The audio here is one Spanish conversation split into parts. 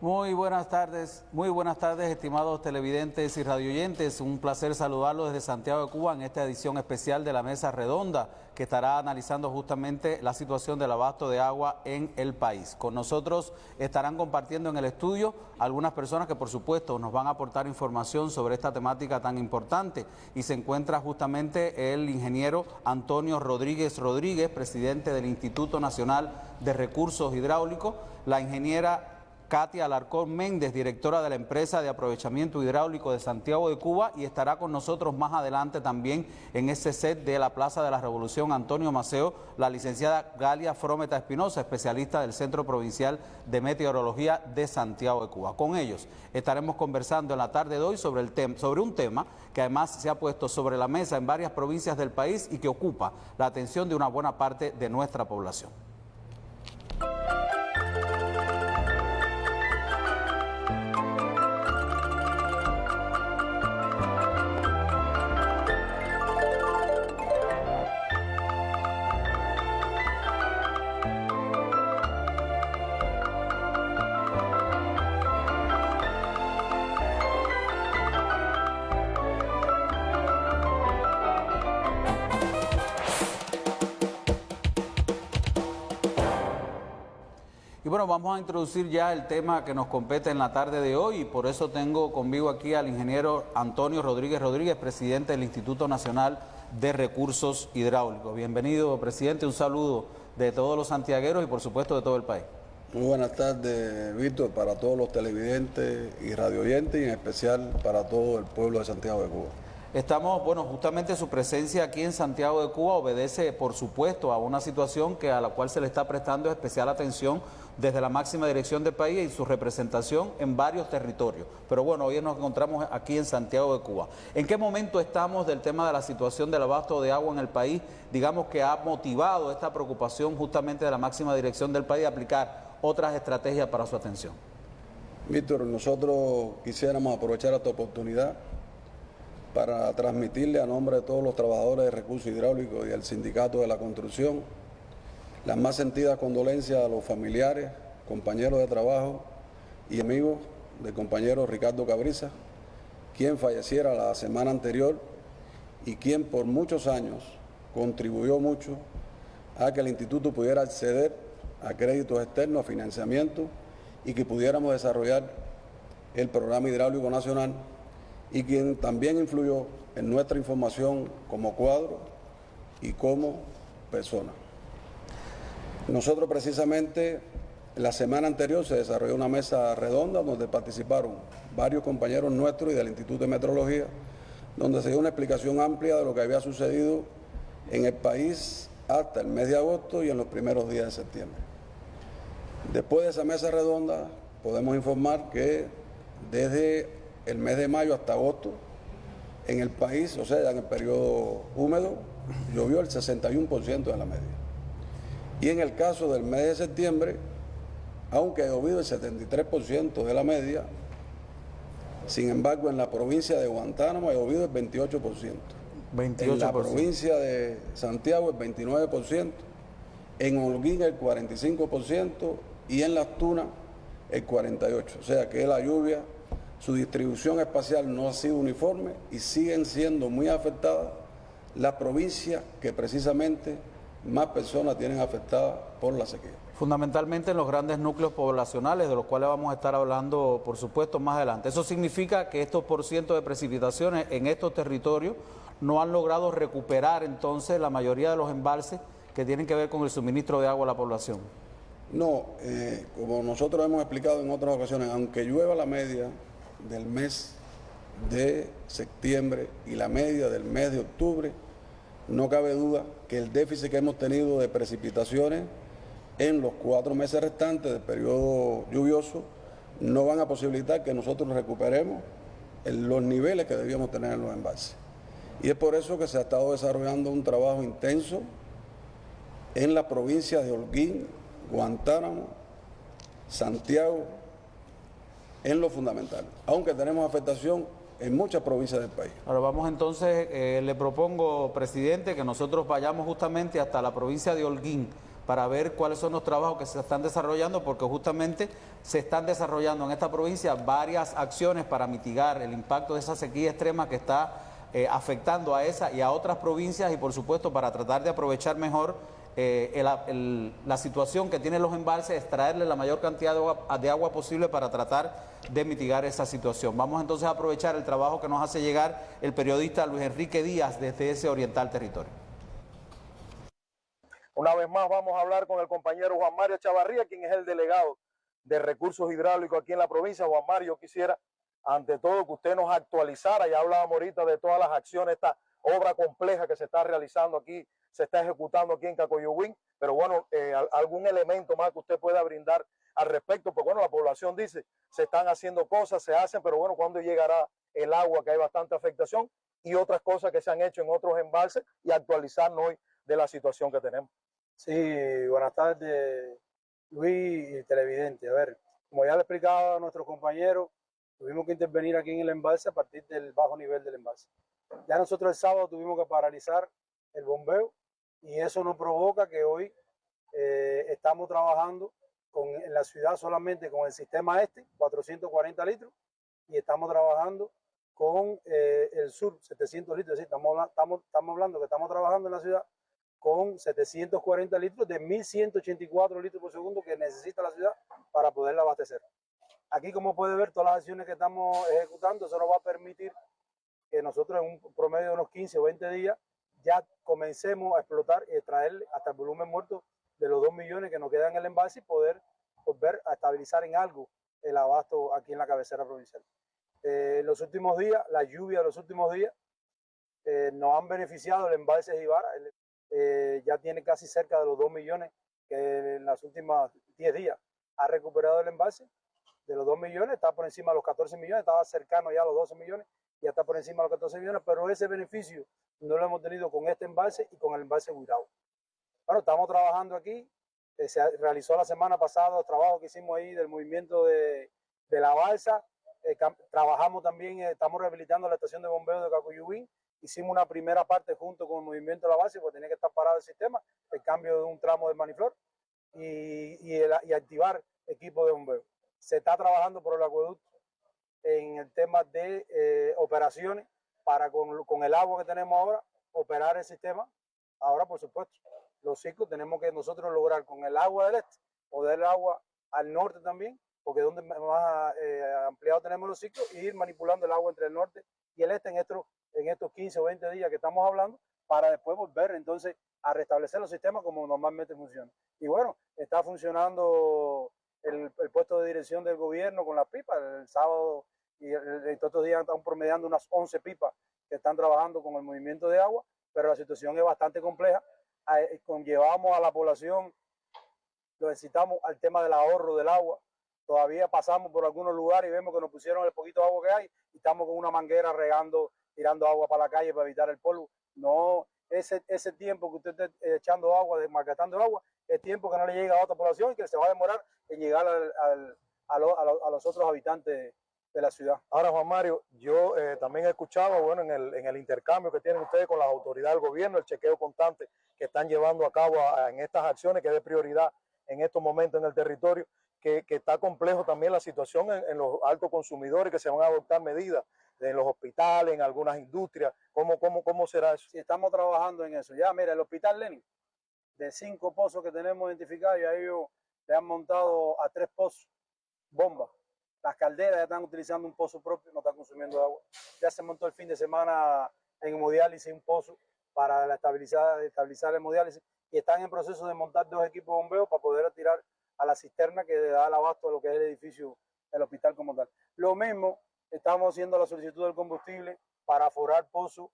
Muy buenas tardes, estimados televidentes y radioyentes. Un placer saludarlos desde Santiago de Cuba en esta edición especial de la Mesa Redonda, que estará analizando justamente la situación del abasto de agua en el país. Con nosotros estarán compartiendo en el estudio algunas personas que por supuesto nos van a aportar información sobre esta temática tan importante, y se encuentra justamente el ingeniero Antonio Rodríguez, presidente del Instituto Nacional de Recursos Hidráulicos, la ingeniera Katia Alarcón Méndez, directora de la empresa de aprovechamiento hidráulico de Santiago de Cuba, y estará con nosotros más adelante también en ese set de la Plaza de la Revolución Antonio Maceo, la licenciada Galia Frometa Espinosa, especialista del Centro Provincial de Meteorología de Santiago de Cuba. Con ellos estaremos conversando en la tarde de hoy sobre un tema que además se ha puesto sobre la mesa en varias provincias del país y que ocupa la atención de una buena parte de nuestra población. Y bueno, vamos a introducir ya el tema que nos compete en la tarde de hoy, y por eso tengo conmigo aquí al ingeniero Antonio Rodríguez, presidente del Instituto Nacional de Recursos Hidráulicos. Bienvenido, presidente, un saludo de todos los santiagueros y por supuesto de todo el país. Muy buenas tardes, Víctor, para todos los televidentes y radioyentes, y en especial para todo el pueblo de Santiago de Cuba. Estamos, justamente su presencia aquí en Santiago de Cuba obedece, por supuesto, a una situación a la cual se le está prestando especial atención desde la máxima dirección del país y su representación en varios territorios. Pero bueno, hoy nos encontramos aquí en Santiago de Cuba. ¿En qué momento estamos del tema de la situación del abasto de agua en el país? Digamos que ha motivado esta preocupación justamente de la máxima dirección del país a aplicar otras estrategias para su atención. Víctor, nosotros quisiéramos aprovechar esta oportunidad para transmitirle a nombre de todos los trabajadores de recursos hidráulicos y al sindicato de la construcción las más sentidas condolencias a los familiares, compañeros de trabajo y amigos del compañero Ricardo Cabriza, quien falleciera la semana anterior y quien por muchos años contribuyó mucho a que el instituto pudiera acceder a créditos externos, a financiamiento, y que pudiéramos desarrollar el programa hidráulico nacional, y quien también influyó en nuestra información como cuadro y como persona. Nosotros precisamente la semana anterior se desarrolló una mesa redonda donde participaron varios compañeros nuestros y del Instituto de Meteorología, donde se dio una explicación amplia de lo que había sucedido en el país hasta el mes de agosto y en los primeros días de septiembre. Después de esa mesa redonda podemos informar que desde el mes de mayo hasta agosto, en el país, o sea, en el periodo húmedo, llovió el 61% de la media. Y en el caso del mes de septiembre, aunque ha llovido el 73% de la media, sin embargo, en la provincia de Guantánamo ha llovido el 28%. En la provincia de Santiago el 29%, en Holguín el 45% y en Las Tunas el 48%. O sea que la lluvia, su distribución espacial no ha sido uniforme y siguen siendo muy afectadas las provincias que precisamente más personas tienen afectadas por la sequía. Fundamentalmente en los grandes núcleos poblacionales, de los cuales vamos a estar hablando, por supuesto, más adelante. Eso significa que estos porcientos de precipitaciones en estos territorios no han logrado recuperar entonces la mayoría de los embalses que tienen que ver con el suministro de agua a la población. No, como nosotros hemos explicado en otras ocasiones, aunque llueva la media del mes de septiembre y la media del mes de octubre, no cabe duda que el déficit que hemos tenido de precipitaciones en los 4 meses restantes del periodo lluvioso no van a posibilitar que nosotros recuperemos los niveles que debíamos tener en los embalses. Y es por eso que se ha estado desarrollando un trabajo intenso en las provincias de Holguín, Guantánamo, Santiago, en lo fundamental, aunque tenemos afectación en muchas provincias del país. Ahora vamos entonces, le propongo, presidente, que nosotros vayamos justamente hasta la provincia de Holguín para ver cuáles son los trabajos que se están desarrollando, porque justamente se están desarrollando en esta provincia varias acciones para mitigar el impacto de esa sequía extrema que está afectando a esa y a otras provincias, y por supuesto para tratar de aprovechar mejor la situación que tienen los embalses, extraerle la mayor cantidad de agua posible para tratar de mitigar esa situación. Vamos entonces a aprovechar el trabajo que nos hace llegar el periodista Luis Enrique Díaz desde ese Oriental Territorio. Una vez más vamos a hablar con el compañero Juan Mario Chavarría, quien es el delegado de recursos hidráulicos aquí en la provincia. Juan Mario, yo quisiera ante todo que usted nos actualizara, ya hablábamos ahorita de todas las acciones, esta obra compleja que se está realizando aquí, se está ejecutando aquí en Cacoyuguín, pero bueno, algún elemento más que usted pueda brindar al respecto, porque bueno, la población dice, se están haciendo cosas, se hacen, pero bueno, ¿cuándo llegará el agua? Que hay bastante afectación, y otras cosas que se han hecho en otros embalses, y actualizarnos hoy de la situación que tenemos. Sí, buenas tardes, Luis y televidente. A ver, como ya le explicaba a nuestros compañeros, tuvimos que intervenir aquí en el embalse a partir del bajo nivel del embalse. Ya nosotros el sábado tuvimos que paralizar el bombeo, y eso nos provoca que hoy estamos trabajando en la ciudad solamente con el sistema 440 litros, y estamos trabajando con el sur, 700 litros. Es decir, estamos hablando que estamos trabajando en la ciudad con 740 litros de 1.184 litros por segundo que necesita la ciudad para poderla abastecer. Aquí, como puede ver, todas las acciones que estamos ejecutando, eso nos va a permitir que nosotros en un promedio de unos 15 o 20 días ya comencemos a explotar y extraer hasta el volumen muerto de los 2 millones que nos quedan en el embalse, y poder volver a estabilizar en algo el abasto aquí en la cabecera provincial. En los últimos días, la lluvia de los últimos días nos han beneficiado el embalse Jibara. Ya tiene casi cerca de los 2 millones que en las últimas 10 días ha recuperado el embalse. De los 2 millones está por encima de los 14 millones, estaba cercano ya a los 12 millones, ya está por encima de los 14 millones, pero ese beneficio no lo hemos tenido con este embalse y con el embalse Huirao. Bueno, estamos trabajando aquí, se realizó la semana pasada el trabajo que hicimos ahí del movimiento de la balsa, trabajamos también, estamos rehabilitando la estación de bombeo de Cacoyuguín, hicimos una primera parte junto con el movimiento de la base, porque tenía que estar parado el sistema, el cambio de un tramo del Maniflor y activar equipo de bombeo. Se está trabajando por el acueducto en el tema de operaciones para con el agua que tenemos ahora, operar el sistema. Ahora, por supuesto, los ciclos tenemos que nosotros lograr con el agua del este, o del agua al norte también, porque es donde más ampliado tenemos los ciclos, y ir manipulando el agua entre el norte y el este en estos 15 o 20 días que estamos hablando, para después volver entonces a restablecer los sistemas como normalmente funcionan. Y bueno, está funcionando el puesto de dirección del gobierno con las pipas. El sábado y todos estos días están promediando unas 11 pipas que están trabajando con el movimiento de agua, pero la situación es bastante compleja. Conllevamos a la población, lo necesitamos al tema del ahorro del agua. Todavía pasamos por algunos lugares y vemos que nos pusieron el poquito de agua que hay, y estamos con una manguera regando, tirando agua para la calle para evitar el polvo. No, ese tiempo que usted esté echando agua, malgastando agua, es tiempo que no le llega a otra población y que se va a demorar en llegar a los otros habitantes de la ciudad. Ahora, Juan Mario, yo también he escuchado, bueno, en el intercambio que tienen ustedes con las autoridades del gobierno, el chequeo constante que están llevando a cabo en estas acciones, que es de prioridad en estos momentos en el territorio, que está complejo también la situación en los altos consumidores, que se van a adoptar medidas en los hospitales, en algunas industrias. ¿Cómo será eso? Sí, estamos trabajando en eso. Ya, mira, el Hospital Lenin, de 5 pozos que tenemos identificados, ya ellos le han montado a 3 pozos bombas. Las calderas ya están utilizando un pozo propio, no están consumiendo agua. Ya se montó el fin de semana en hemodiálisis un pozo para estabilizar el hemodiálisis, y están en proceso de montar 2 equipos de bombeo para poder tirar a la cisterna que da el abasto a lo que es el edificio del hospital como tal. Lo mismo, estamos haciendo la solicitud del combustible para aforar pozos,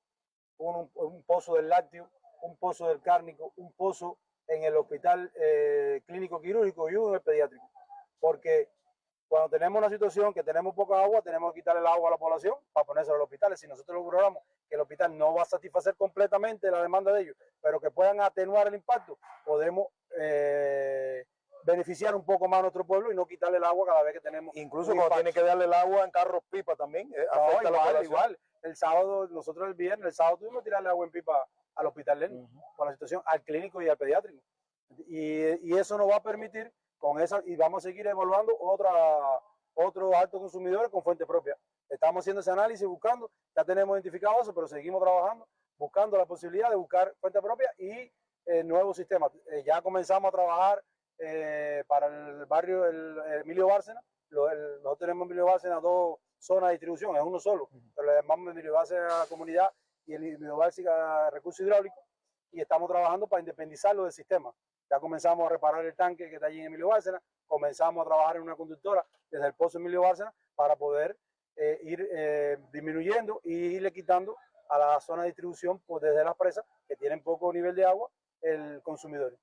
un pozo del lácteo, un pozo del cárnico, un pozo en el hospital clínico quirúrgico y uno en el pediátrico. Porque cuando tenemos una situación que tenemos poca agua, tenemos que quitarle el agua a la población para ponerse a los hospitales. Si nosotros logramos que el hospital no va a satisfacer completamente la demanda de ellos, pero que puedan atenuar el impacto, podemos beneficiar un poco más a nuestro pueblo y no quitarle el agua cada vez que tenemos. Incluso cuando tiene que darle el agua en carros pipa también. No, igual. El sábado, nosotros el sábado tuvimos que tirarle agua en pipa al hospital Lenin, con la situación, al clínico y al pediátrico. y eso nos va a permitir con esa, y vamos a seguir evaluando otros altos consumidores con fuente propia. Estamos haciendo ese análisis, buscando, ya tenemos identificado eso, pero seguimos trabajando, buscando la posibilidad de buscar fuente propia y nuevos sistemas. Ya comenzamos a trabajar para el barrio Emilio Bárcena. Nosotros tenemos en Emilio Bárcena 2 zonas de distribución, es uno solo, pero le llamamos Emilio Bárcena a la comunidad y el Emilio Bárcena a recursos hidráulicos, y estamos trabajando para independizarlo del sistema. Ya comenzamos a reparar el tanque que está allí en Emilio Bárcena, comenzamos a trabajar en una conductora desde el pozo Emilio Bárcena para poder ir disminuyendo y irle quitando a la zona de distribución pues, desde las presas que tienen poco nivel de agua el consumidor.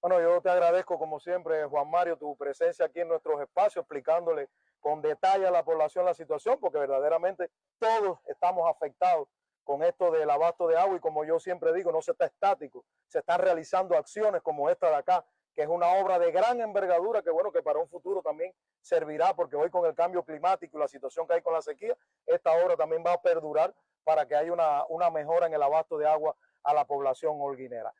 Bueno, yo te agradezco como siempre, Juan Mario, tu presencia aquí en nuestros espacios, explicándole con detalle a la población la situación, porque verdaderamente todos estamos afectados con esto del abasto de agua y como yo siempre digo, no se está estático, se están realizando acciones como esta de acá, que es una obra de gran envergadura, que bueno, que para un futuro también servirá, porque hoy con el cambio climático y la situación que hay con la sequía, esta obra también va a perdurar para que haya una mejora en el abasto de agua a la población holguinera.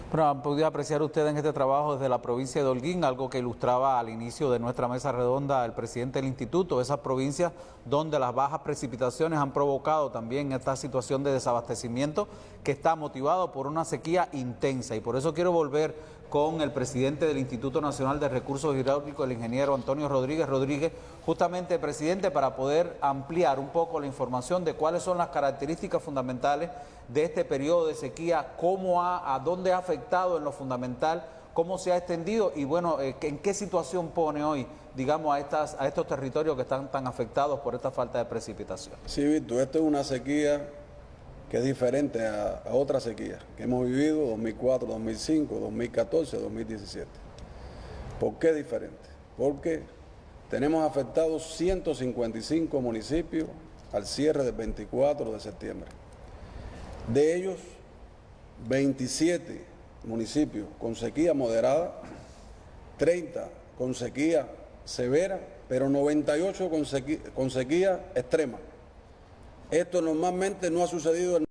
Bueno, han podido apreciar ustedes en este trabajo desde la provincia de Holguín, algo que ilustraba al inicio de nuestra mesa redonda el presidente del instituto, esas provincias donde las bajas precipitaciones han provocado también esta situación de desabastecimiento que está motivado por una sequía intensa. Y por eso quiero volver con el presidente del Instituto Nacional de Recursos Hidráulicos, el ingeniero Antonio Rodríguez. Justamente, presidente, para poder ampliar un poco la información de cuáles son las características fundamentales de este periodo de sequía, a dónde ha afectado en lo fundamental, cómo se ha extendido y bueno, en qué situación pone hoy, digamos, a estos territorios que están tan afectados por esta falta de precipitación. Sí, Víctor, esto es una sequía que es diferente a otras sequías que hemos vivido 2004, 2005, 2014, 2017. ¿Por qué diferente? Porque tenemos afectados 155 municipios al cierre del 24 de septiembre. De ellos, 27 municipios con sequía moderada, 30 con sequía severa, pero 98 con sequía extrema. Esto normalmente no ha sucedido en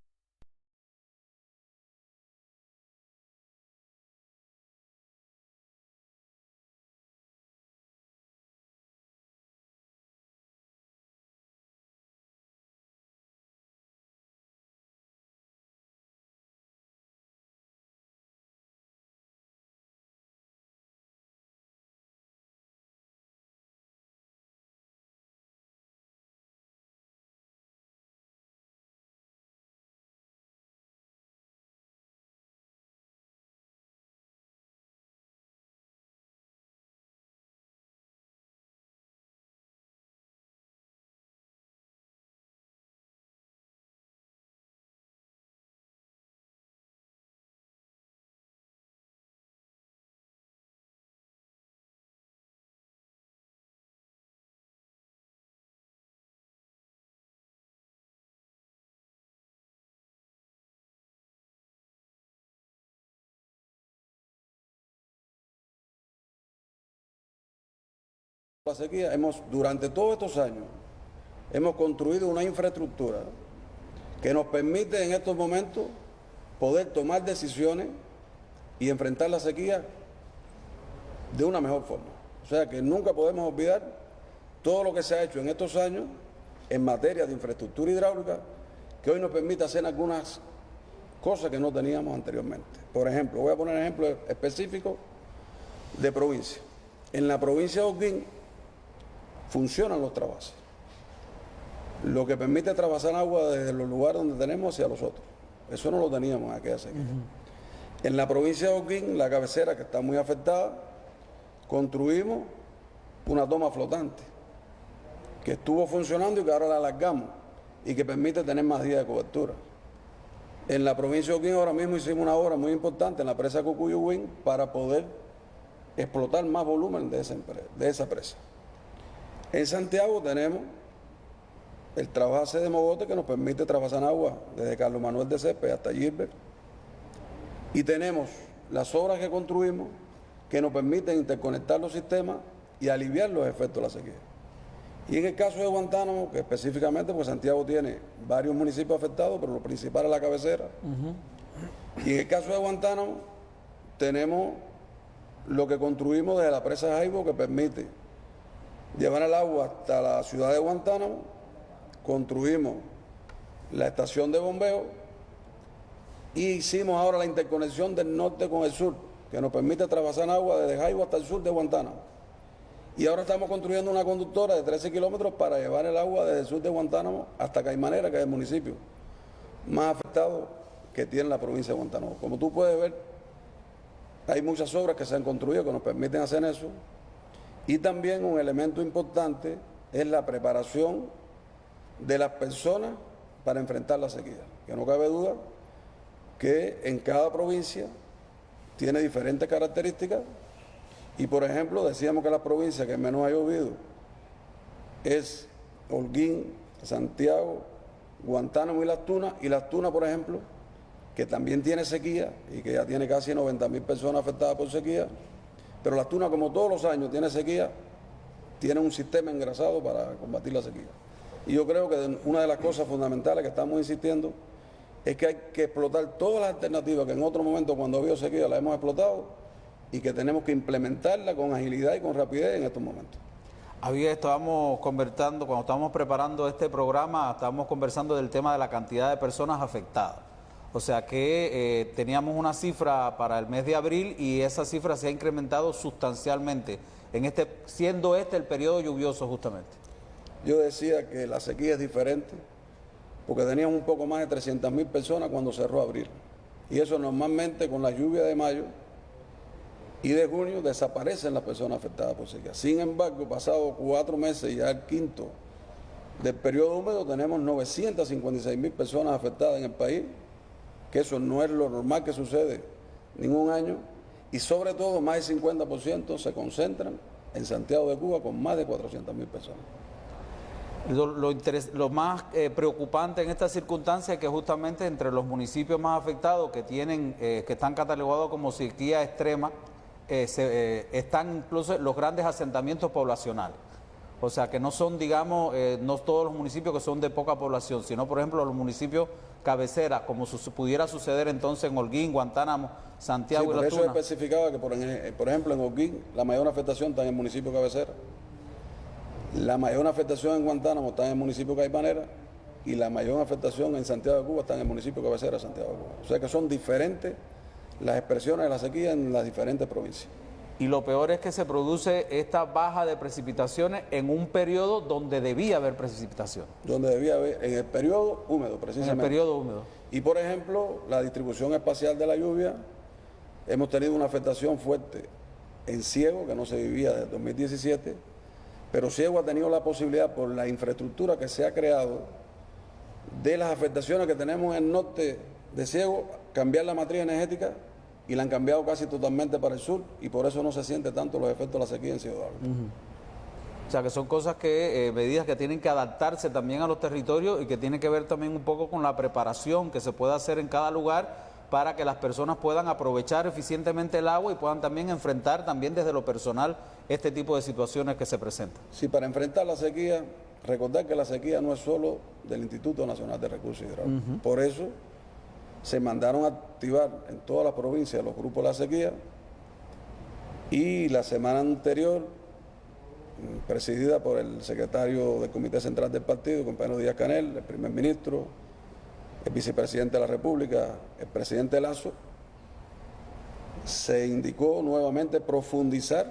la sequía, durante todos estos años, hemos construido una infraestructura que nos permite en estos momentos poder tomar decisiones y enfrentar la sequía de una mejor forma. O sea que nunca podemos olvidar todo lo que se ha hecho en estos años en materia de infraestructura hidráulica, que hoy nos permite hacer algunas cosas que no teníamos anteriormente. Por ejemplo, voy a poner ejemplos específicos de provincia. En la provincia de Holguín funcionan los trasvases, lo que permite trasvasar agua desde los lugares donde tenemos hacia los otros. Eso no lo teníamos en aquella sequía. En la provincia de Holguín, la cabecera, que está muy afectada, construimos una toma flotante que estuvo funcionando y que ahora la alargamos y que permite tener más días de cobertura. En la provincia de Holguín ahora mismo hicimos una obra muy importante en la presa Cocuyuguín para poder explotar más volumen de esa presa. En Santiago tenemos el trasvase de Mogote que nos permite trasvasar agua desde Carlos Manuel de Céspedes hasta Gilbert. Y tenemos las obras que construimos que nos permiten interconectar los sistemas y aliviar los efectos de la sequía. Y en el caso de Guantánamo, que específicamente, pues Santiago tiene varios municipios afectados, pero lo principal es la cabecera. Y en el caso de Guantánamo, tenemos lo que construimos desde la presa de Jaibo, que permite llevar el agua hasta la ciudad de Guantánamo. Construimos la estación de bombeo y hicimos ahora la interconexión del norte con el sur, que nos permite traspasar agua desde Jaibo hasta el sur de Guantánamo. Y ahora estamos construyendo una conductora de 13 kilómetros para llevar el agua desde el sur de Guantánamo hasta Caimanera, que es el municipio más afectado que tiene la provincia de Guantánamo. Como tú puedes ver, hay muchas obras que se han construido que nos permiten hacer eso. Y también un elemento importante es la preparación de las personas para enfrentar la sequía. Que no cabe duda que en cada provincia tiene diferentes características. Y por ejemplo, decíamos que la provincia que menos ha llovido es Holguín, Santiago, Guantánamo y Las Tunas. Y Las Tunas, por ejemplo, que también tiene sequía y que ya tiene casi 90.000 personas afectadas por sequía. Pero Las Tunas, como todos los años tiene sequía, tiene un sistema engrasado para combatir la sequía. Y yo creo que una de las cosas fundamentales que estamos insistiendo es que hay que explotar todas las alternativas que en otro momento, cuando había sequía, las hemos explotado, y que tenemos que implementarla con agilidad y con rapidez en estos momentos. Estábamos conversando, cuando estábamos preparando este programa, estábamos conversando del tema de la cantidad de personas afectadas. O sea que teníamos una cifra para el mes de abril y esa cifra se ha incrementado sustancialmente, siendo este el periodo lluvioso justamente. Yo decía que la sequía es diferente porque teníamos un poco más de 300.000 personas cuando cerró abril. Y eso normalmente con la lluvia de mayo y de junio desaparecen las personas afectadas por sequía. Sin embargo, pasados 4 meses, ya el quinto del periodo húmedo, tenemos 956.000 personas afectadas en el país, que eso no es lo normal que sucede ningún año, y sobre todo más del 50% se concentran en Santiago de Cuba con más de 400.000 personas. Lo más preocupante en esta circunstancia es que justamente entre los municipios más afectados que están catalogados como sequía extrema, están incluso los grandes asentamientos poblacionales. O sea que no son, digamos, no todos los municipios que son de poca población, sino por ejemplo los municipios cabeceras, como pudiera suceder entonces en Holguín, Guantánamo, Santiago y Las Tunas. Por eso especificaba que por ejemplo en Holguín la mayor afectación está en el municipio cabecera, la mayor afectación en Guantánamo está en el municipio Caimanera y la mayor afectación en Santiago de Cuba está en el municipio cabecera de Santiago de Cuba. O sea que son diferentes las expresiones de la sequía en las diferentes provincias. Y lo peor es que se produce esta baja de precipitaciones en un periodo donde debía haber precipitación. Donde debía haber, en el periodo húmedo, precisamente. En el periodo húmedo. Y por ejemplo, la distribución espacial de la lluvia, hemos tenido una afectación fuerte en Ciego, que no se vivía desde 2017, pero Ciego ha tenido la posibilidad, por la infraestructura que se ha creado, de las afectaciones que tenemos en el norte de Ciego, cambiar la matriz energética y la han cambiado casi totalmente para el sur y por eso no se siente tanto los efectos de la sequía en Ciudad Ávila. O sea que son cosas medidas que tienen que adaptarse también a los territorios y que tienen que ver también un poco con la preparación que se puede hacer en cada lugar para que las personas puedan aprovechar eficientemente el agua y puedan también enfrentar también desde lo personal este tipo de situaciones que se presentan. Sí, para enfrentar la sequía, recordar que la sequía no es solo del Instituto Nacional de Recursos Hidráulicos. Por eso se mandaron a activar en todas las provincias los grupos de la sequía y la semana anterior, presidida por el secretario del Comité Central del Partido, el compañero Díaz Canel, el primer ministro, el vicepresidente de la República, el presidente Lazo, se indicó nuevamente profundizar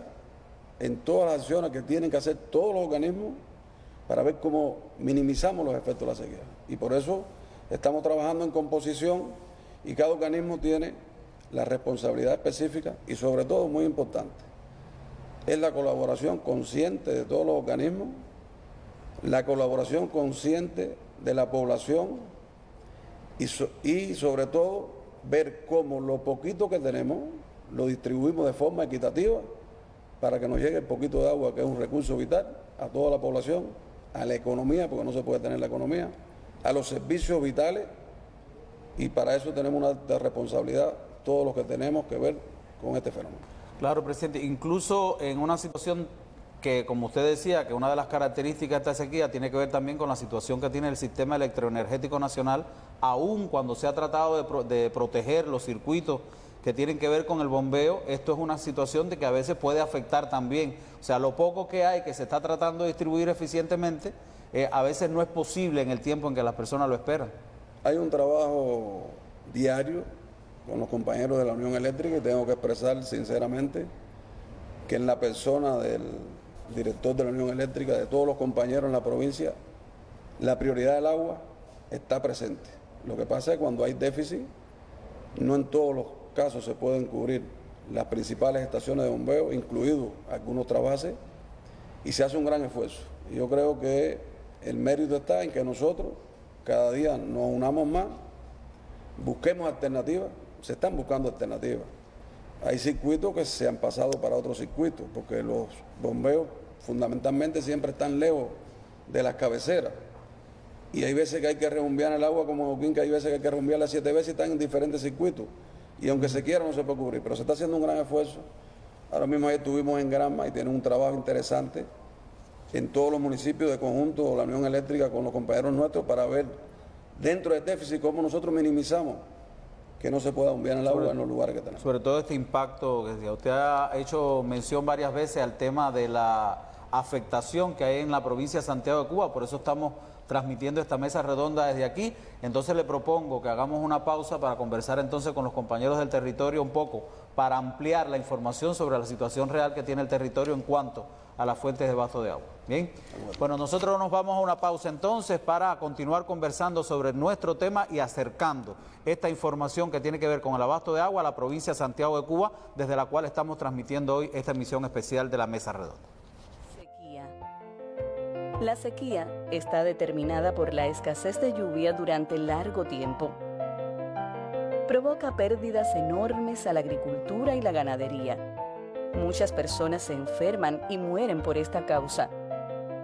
en todas las acciones que tienen que hacer todos los organismos para ver cómo minimizamos los efectos de la sequía. Y por eso estamos trabajando en composición y cada organismo tiene la responsabilidad específica y sobre todo, muy importante, es la colaboración consciente de todos los organismos, la colaboración consciente de la población y sobre todo ver cómo lo poquito que tenemos lo distribuimos de forma equitativa para que nos llegue el poquito de agua, que es un recurso vital, a toda la población, a la economía, porque no se puede tener la economía, a los servicios vitales, y para eso tenemos una alta responsabilidad todos los que tenemos que ver con este fenómeno. Claro, presidente, incluso en una situación que, como usted decía, que una de las características de esta sequía tiene que ver también con la situación que tiene el sistema electroenergético nacional, aún cuando se ha tratado de proteger los circuitos que tienen que ver con el bombeo. Esto es una situación de que a veces puede afectar también. O sea, lo poco que hay que se está tratando de distribuir eficientemente, a veces no es posible en el tiempo en que las personas lo esperan. Hay un trabajo diario con los compañeros de la Unión Eléctrica y tengo que expresar sinceramente que en la persona del director de la Unión Eléctrica, de todos los compañeros en la provincia, la prioridad del agua está presente. Lo que pasa es que cuando hay déficit, no en todos los casos se pueden cubrir las principales estaciones de bombeo, incluidos algunos trasvases, y se hace un gran esfuerzo. Y yo creo que el mérito está en que nosotros cada día nos unamos más, busquemos alternativas, se están buscando alternativas. Hay circuitos que se han pasado para otros circuitos, porque los bombeos fundamentalmente siempre están lejos de las cabeceras. Y hay veces que hay que rebombear el agua como en Oquín, que hay veces que hay que rebombearla 7 veces y están en diferentes circuitos. Y aunque se quiera no se puede cubrir, pero se está haciendo un gran esfuerzo. Ahora mismo ahí estuvimos en Granma y tienen un trabajo interesante en todos los municipios de conjunto, la Unión Eléctrica con los compañeros nuestros, para ver dentro del déficit cómo nosotros minimizamos que no se pueda bombear el agua en los lugares que tenemos. Sobre todo este impacto, que decía, usted ha hecho mención varias veces al tema de la afectación que hay en la provincia de Santiago de Cuba, por eso estamos transmitiendo esta mesa redonda desde aquí. Entonces le propongo que hagamos una pausa para conversar entonces con los compañeros del territorio un poco, para ampliar la información sobre la situación real que tiene el territorio en cuanto a las fuentes de abasto de agua. Bien, bueno, nosotros nos vamos a una pausa entonces para continuar conversando sobre nuestro tema y acercando esta información que tiene que ver con el abasto de agua a la provincia de Santiago de Cuba, desde la cual estamos transmitiendo hoy esta emisión especial de la Mesa Redonda. La sequía está determinada por la escasez de lluvia durante largo tiempo. Provoca pérdidas enormes a la agricultura y la ganadería. Muchas personas se enferman y mueren por esta causa.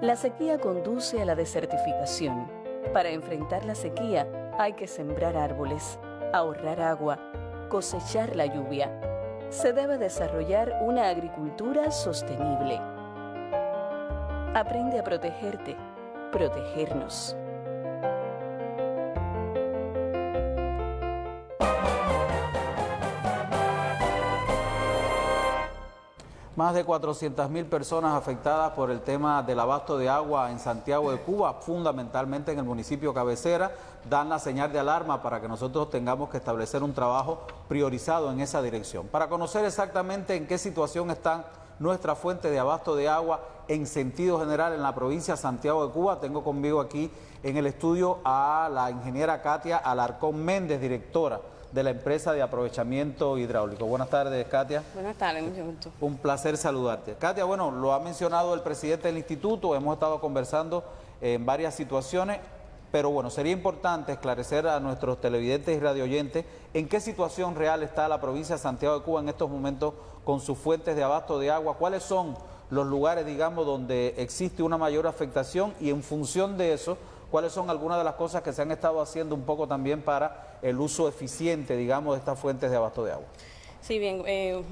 La sequía conduce a la desertificación. Para enfrentar la sequía hay que sembrar árboles, ahorrar agua, cosechar la lluvia. Se debe desarrollar una agricultura sostenible. Aprende a protegerte, protegernos. Más de 400.000 personas afectadas por el tema del abasto de agua en Santiago de Cuba, fundamentalmente en el municipio cabecera, dan la señal de alarma para que nosotros tengamos que establecer un trabajo priorizado en esa dirección. Para conocer exactamente en qué situación están nuestra fuente de abasto de agua en sentido general en la provincia de Santiago de Cuba, tengo conmigo aquí en el estudio a la ingeniera Katia Alarcón Méndez, directora de la empresa de aprovechamiento hidráulico. Buenas tardes, Katia. Buenas tardes, mucho gusto. Un placer saludarte. Katia, bueno, lo ha mencionado el presidente del instituto, hemos estado conversando en varias situaciones, pero bueno, sería importante esclarecer a nuestros televidentes y radioyentes en qué situación real está la provincia de Santiago de Cuba en estos momentos con sus fuentes de abasto de agua, cuáles son los lugares, digamos, donde existe una mayor afectación y en función de eso, cuáles son algunas de las cosas que se han estado haciendo un poco también para el uso eficiente, digamos, de estas fuentes de abasto de agua. Sí, bien,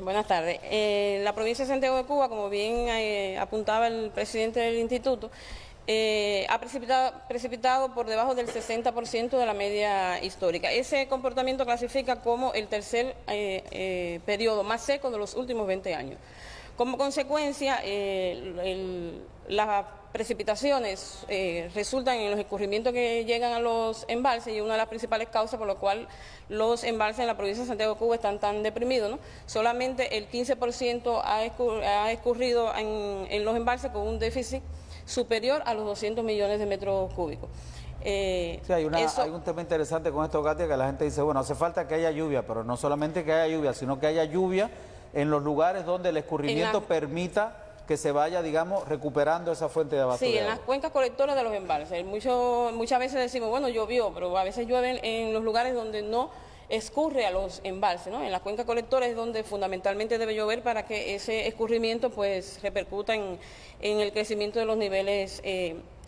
buenas tardes. La provincia de Santiago de Cuba, como bien apuntaba el presidente del instituto, ha precipitado por debajo del 60% de la media histórica. Ese comportamiento clasifica como el tercer periodo más seco de los últimos 20 años. Como consecuencia, las precipitaciones resultan en los escurrimientos que llegan a los embalses y una de las principales causas por lo cual los embalses en la provincia de Santiago de Cuba están tan deprimidos, ¿no? Solamente el 15% ha escurrido en los embalses con un déficit superior a los 200 millones de metros cúbicos. Sí, hay un tema interesante con esto, Katia, que la gente dice, bueno, hace falta que haya lluvia, pero no solamente que haya lluvia, sino que haya lluvia en los lugares donde el escurrimiento permita que se vaya, digamos, recuperando esa fuente de abasto de agua. Sí, en las cuencas colectoras de los embalses. Muchas veces decimos, bueno, llovió, pero a veces llueve en los lugares donde no escurre a los embalses, ¿no? En las cuencas colectoras es donde fundamentalmente debe llover para que ese escurrimiento pues repercuta en el crecimiento de los niveles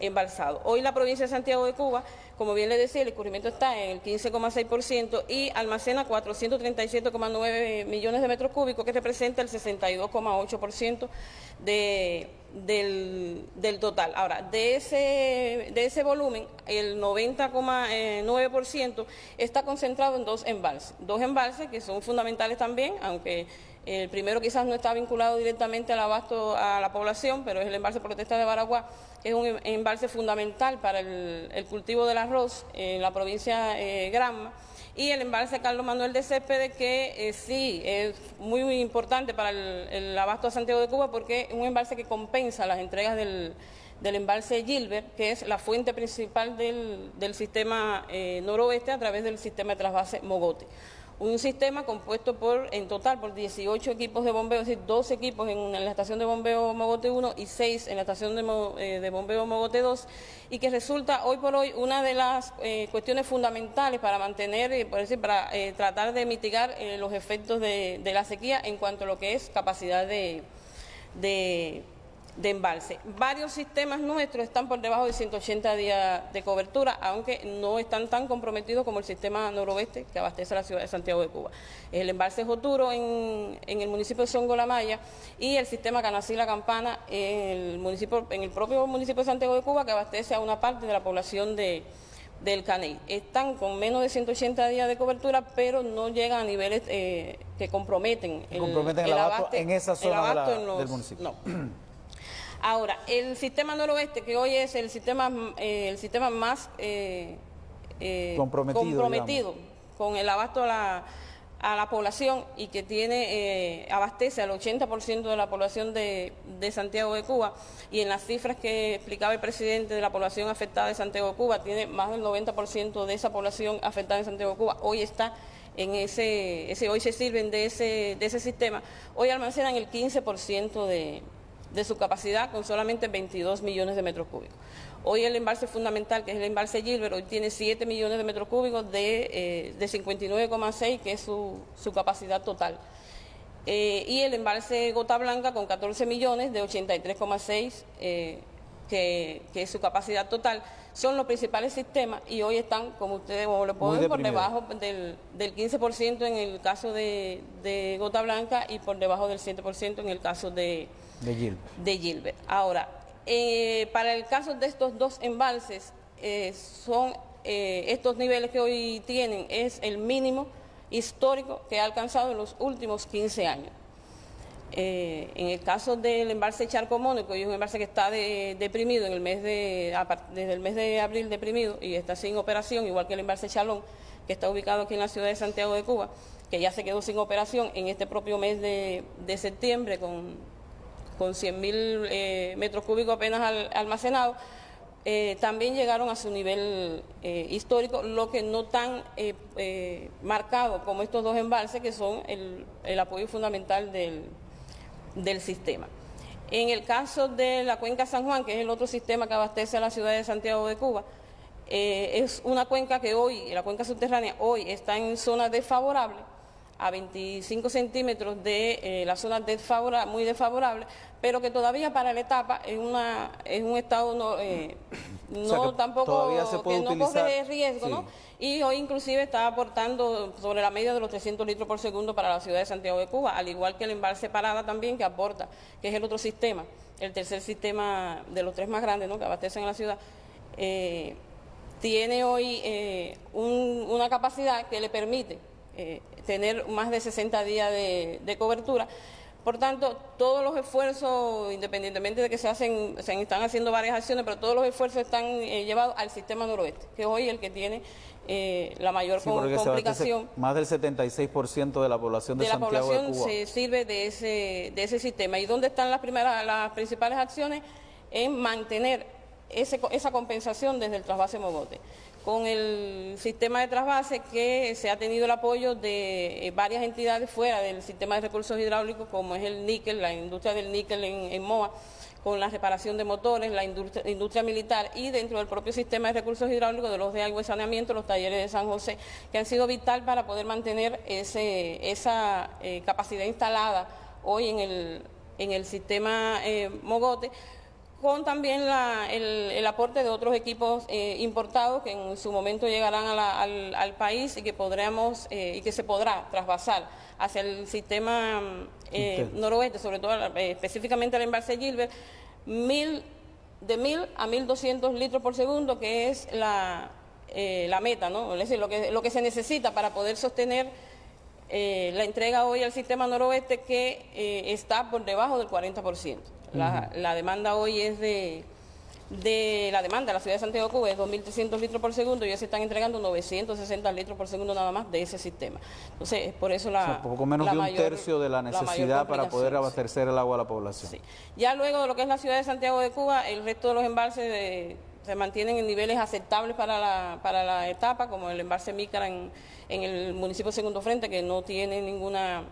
embalsado. Hoy la provincia de Santiago de Cuba, como bien le decía, el escurrimiento está en el 15,6% y almacena 437,9 millones de metros cúbicos, que representa el 62,8% del total. Ahora, de ese volumen, el 90,9% está concentrado en dos embalses que son fundamentales también, aunque el primero quizás no está vinculado directamente al abasto a la población, pero es el embalse Protesta de Baraguá, que es un embalse fundamental para el cultivo del arroz en la provincia Granma, y el embalse Carlos Manuel de Céspedes, que sí es muy, muy importante para el abasto a Santiago de Cuba, porque es un embalse que compensa las entregas del embalse Gilbert, que es la fuente principal del sistema noroeste a través del sistema de trasvase Mogote. Un sistema compuesto en total por 18 equipos de bombeo, es decir, 12 equipos en la estación de bombeo Mogote 1 y 6 en la estación de bombeo Mogote 2, y que resulta hoy por hoy una de las cuestiones fundamentales para mantener, para tratar de mitigar los efectos de la sequía en cuanto a lo que es capacidad de embalse. Varios sistemas nuestros están por debajo de 180 días de cobertura, aunque no están tan comprometidos como el sistema noroeste que abastece a la ciudad de Santiago de Cuba. El embalse Joturo en el municipio de Songolamaya y el sistema Canacila Campana en el propio municipio de Santiago de Cuba, que abastece a una parte de la población del Caney. Están con menos de 180 días de cobertura, pero no llegan a niveles que comprometen el abasto en esa zona del municipio. No. Ahora, el sistema noroeste, que hoy es el sistema más comprometido con el abasto a la población y que abastece al 80% de la población de Santiago de Cuba, y en las cifras que explicaba el presidente de la población afectada de Santiago de Cuba, tiene más del 90% de esa población afectada en Santiago de Cuba, hoy está en hoy se sirven de ese sistema, hoy almacenan el 15% de su capacidad con solamente 22 millones de metros cúbicos. Hoy el embalse fundamental, que es el embalse Gilbert, hoy tiene 7 millones de metros cúbicos de 59,6, que es su capacidad total. Y el embalse Gota Blanca con 14 millones de 83,6, que es su capacidad total. Son los principales sistemas y hoy están, como ustedes lo pueden ver, por debajo del 15% en el caso de Gota Blanca y por debajo del 7% en el caso de Gilbert. Ahora, para el caso de estos dos embalses, estos niveles que hoy tienen es el mínimo histórico que ha alcanzado en los últimos 15 años. En el caso del embalse Charco Mónico, y es un embalse que está deprimido desde el mes de abril deprimido y está sin operación, igual que el embalse Chalón, que está ubicado aquí en la ciudad de Santiago de Cuba, que ya se quedó sin operación en este propio mes de septiembre con 100.000 metros cúbicos apenas almacenados, también llegaron a su nivel histórico, lo que no tan marcado como estos dos embalses, que son el apoyo fundamental del sistema. En el caso de la cuenca San Juan, que es el otro sistema que abastece a la ciudad de Santiago de Cuba, es una cuenca que hoy, la cuenca subterránea, hoy está en zona desfavorable, a 25 centímetros de la zona muy desfavorable, pero que todavía para la etapa es un estado tampoco que no corre riesgo, sí. ¿No? Y hoy inclusive está aportando sobre la media de los 300 litros por segundo para la ciudad de Santiago de Cuba, al igual que el embalse Parada también, que aporta, que es el otro sistema, el tercer sistema de los tres más grandes, ¿no?, que abastecen a la ciudad. Tiene hoy una capacidad que le permite tener más de 60 días de cobertura. Por tanto, todos los esfuerzos, independientemente de que se están haciendo varias acciones, pero todos los esfuerzos están llevados al sistema noroeste, que es hoy el que tiene la mayor complicación. Más del 76% de la población de Santiago de Cuba. La población se sirve de ese sistema. ¿Y dónde están las principales acciones? En mantener esa compensación desde el trasvase Mogote. Con el sistema de trasvase, que se ha tenido el apoyo de varias entidades fuera del sistema de recursos hidráulicos, como es el níquel, la industria del níquel en Moa, con la reparación de motores, la industria militar, y dentro del propio sistema de recursos hidráulicos de los de agua y saneamiento, los talleres de San José, que han sido vital para poder mantener esa capacidad instalada hoy en el sistema Mogote, con también el aporte de otros equipos importados que en su momento llegarán al país y que podremos y que se podrá trasvasar hacia el sistema noroeste, sobre todo específicamente el embalse Gilbert, de 1.000 a 1.200 litros por segundo, que es la meta, ¿no? Es decir, lo que se necesita para poder sostener la entrega hoy al sistema noroeste, que está por debajo del 40%. La demanda hoy es la demanda de la ciudad de Santiago de Cuba es 2.300 litros por segundo y ellos se están entregando 960 litros por segundo nada más de ese sistema. Entonces, por eso poco menos de un tercio de la necesidad para poder abastecer el agua a la población. Sí. Ya luego de lo que es la ciudad de Santiago de Cuba, el resto de los embalses se mantienen en niveles aceptables para la etapa, como el embalse Mícara en el municipio de Segundo Frente, que no tiene ninguna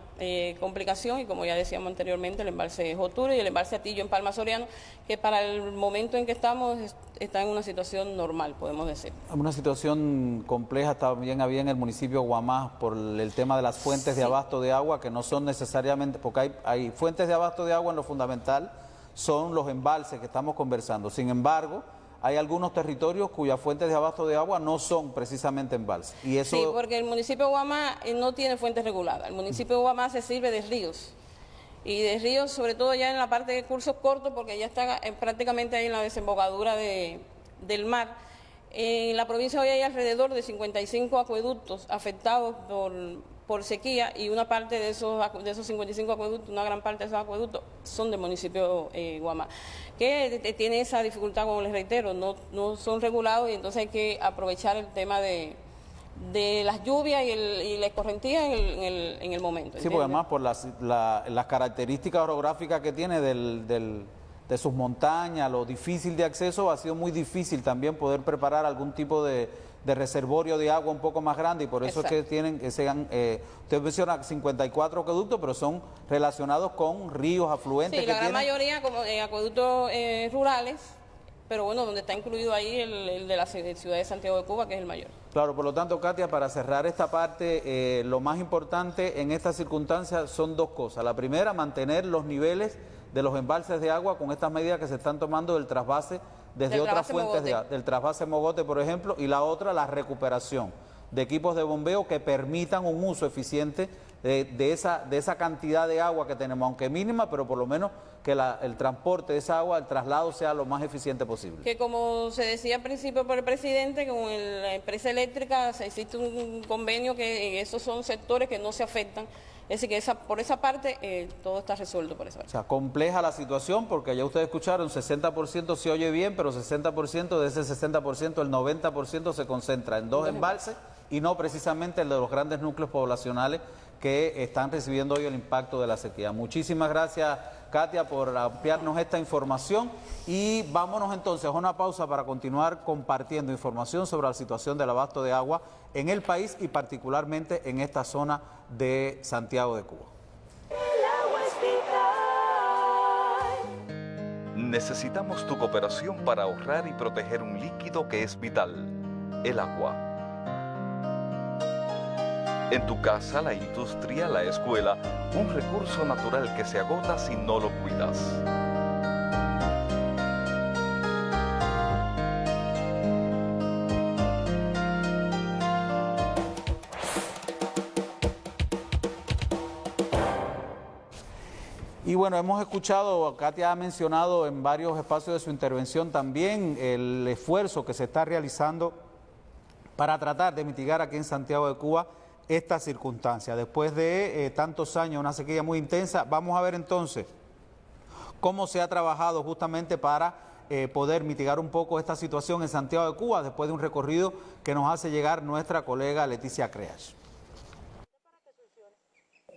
complicación, y como ya decíamos anteriormente, el embalse Joture y el embalse Atillo en Palma Soriano, que para el momento en que estamos está en una situación normal, podemos decir. Una situación compleja también había en el municipio de Guamá por el tema de las fuentes de abasto de agua, que no son necesariamente, porque hay fuentes de abasto de agua, en lo fundamental son los embalses que estamos conversando. Sin embargo, hay algunos territorios cuyas fuentes de abasto de agua no son precisamente embalses. Y eso... Sí, porque el municipio de Guamá no tiene fuentes reguladas. El municipio de Guamá se sirve de ríos. Y de ríos, sobre todo ya en la parte de cursos cortos, porque ya está prácticamente ahí en la desembocadura del mar. En la provincia hoy hay alrededor de 55 acueductos afectados por sequía, y una parte de esos 55 acueductos, una gran parte de esos acueductos son del municipio Guamá, que tiene esa dificultad, como les reitero, no son regulados, y entonces hay que aprovechar el tema de las lluvias y la escorrentía en el momento. Sí, porque además por las características orográficas que tiene de sus montañas, lo difícil de acceso, ha sido muy difícil también poder preparar algún tipo de reservorio de agua un poco más grande, y por eso es que usted menciona 54 acueductos, pero son relacionados con ríos afluentes. Sí, la gran mayoría como acueductos rurales, pero bueno, donde está incluido ahí el de la ciudad de Santiago de Cuba, que es el mayor. Claro, por lo tanto, Katia, para cerrar esta parte, lo más importante en estas circunstancias son dos cosas. La primera, mantener los niveles de los embalses de agua con estas medidas que se están tomando del trasvase desde otras fuentes del trasvase Mogote, por ejemplo, y la otra, la recuperación de equipos de bombeo que permitan un uso eficiente de esa cantidad de agua que tenemos, aunque mínima, pero por lo menos que el transporte de esa agua, el traslado sea lo más eficiente posible. Que como se decía al principio por el presidente, con la empresa eléctrica existe un convenio que esos son sectores que no se afectan. Es decir, que por esa parte todo está resuelto por esa parte. O sea, compleja la situación, porque ya ustedes escucharon, 60% se oye bien, pero 60% de ese 60%, el 90% se concentra en dos embalses y no precisamente el de los grandes núcleos poblacionales que están recibiendo hoy el impacto de la sequía. Muchísimas gracias, Katia, por ampliarnos esta información, y vámonos entonces a una pausa para continuar compartiendo información sobre la situación del abasto de agua en el país y particularmente en esta zona de Santiago de Cuba. Necesitamos tu cooperación para ahorrar y proteger un líquido que es vital, el agua. En tu casa, la industria, la escuela, un recurso natural que se agota si no lo cuidas. Y bueno, hemos escuchado, Katia ha mencionado en varios espacios de su intervención también el esfuerzo que se está realizando para tratar de mitigar aquí en Santiago de Cuba esta circunstancia. Después de tantos años, una sequía muy intensa, vamos a ver entonces cómo se ha trabajado justamente para poder mitigar un poco esta situación en Santiago de Cuba, después de un recorrido que nos hace llegar nuestra colega Leticia Creach.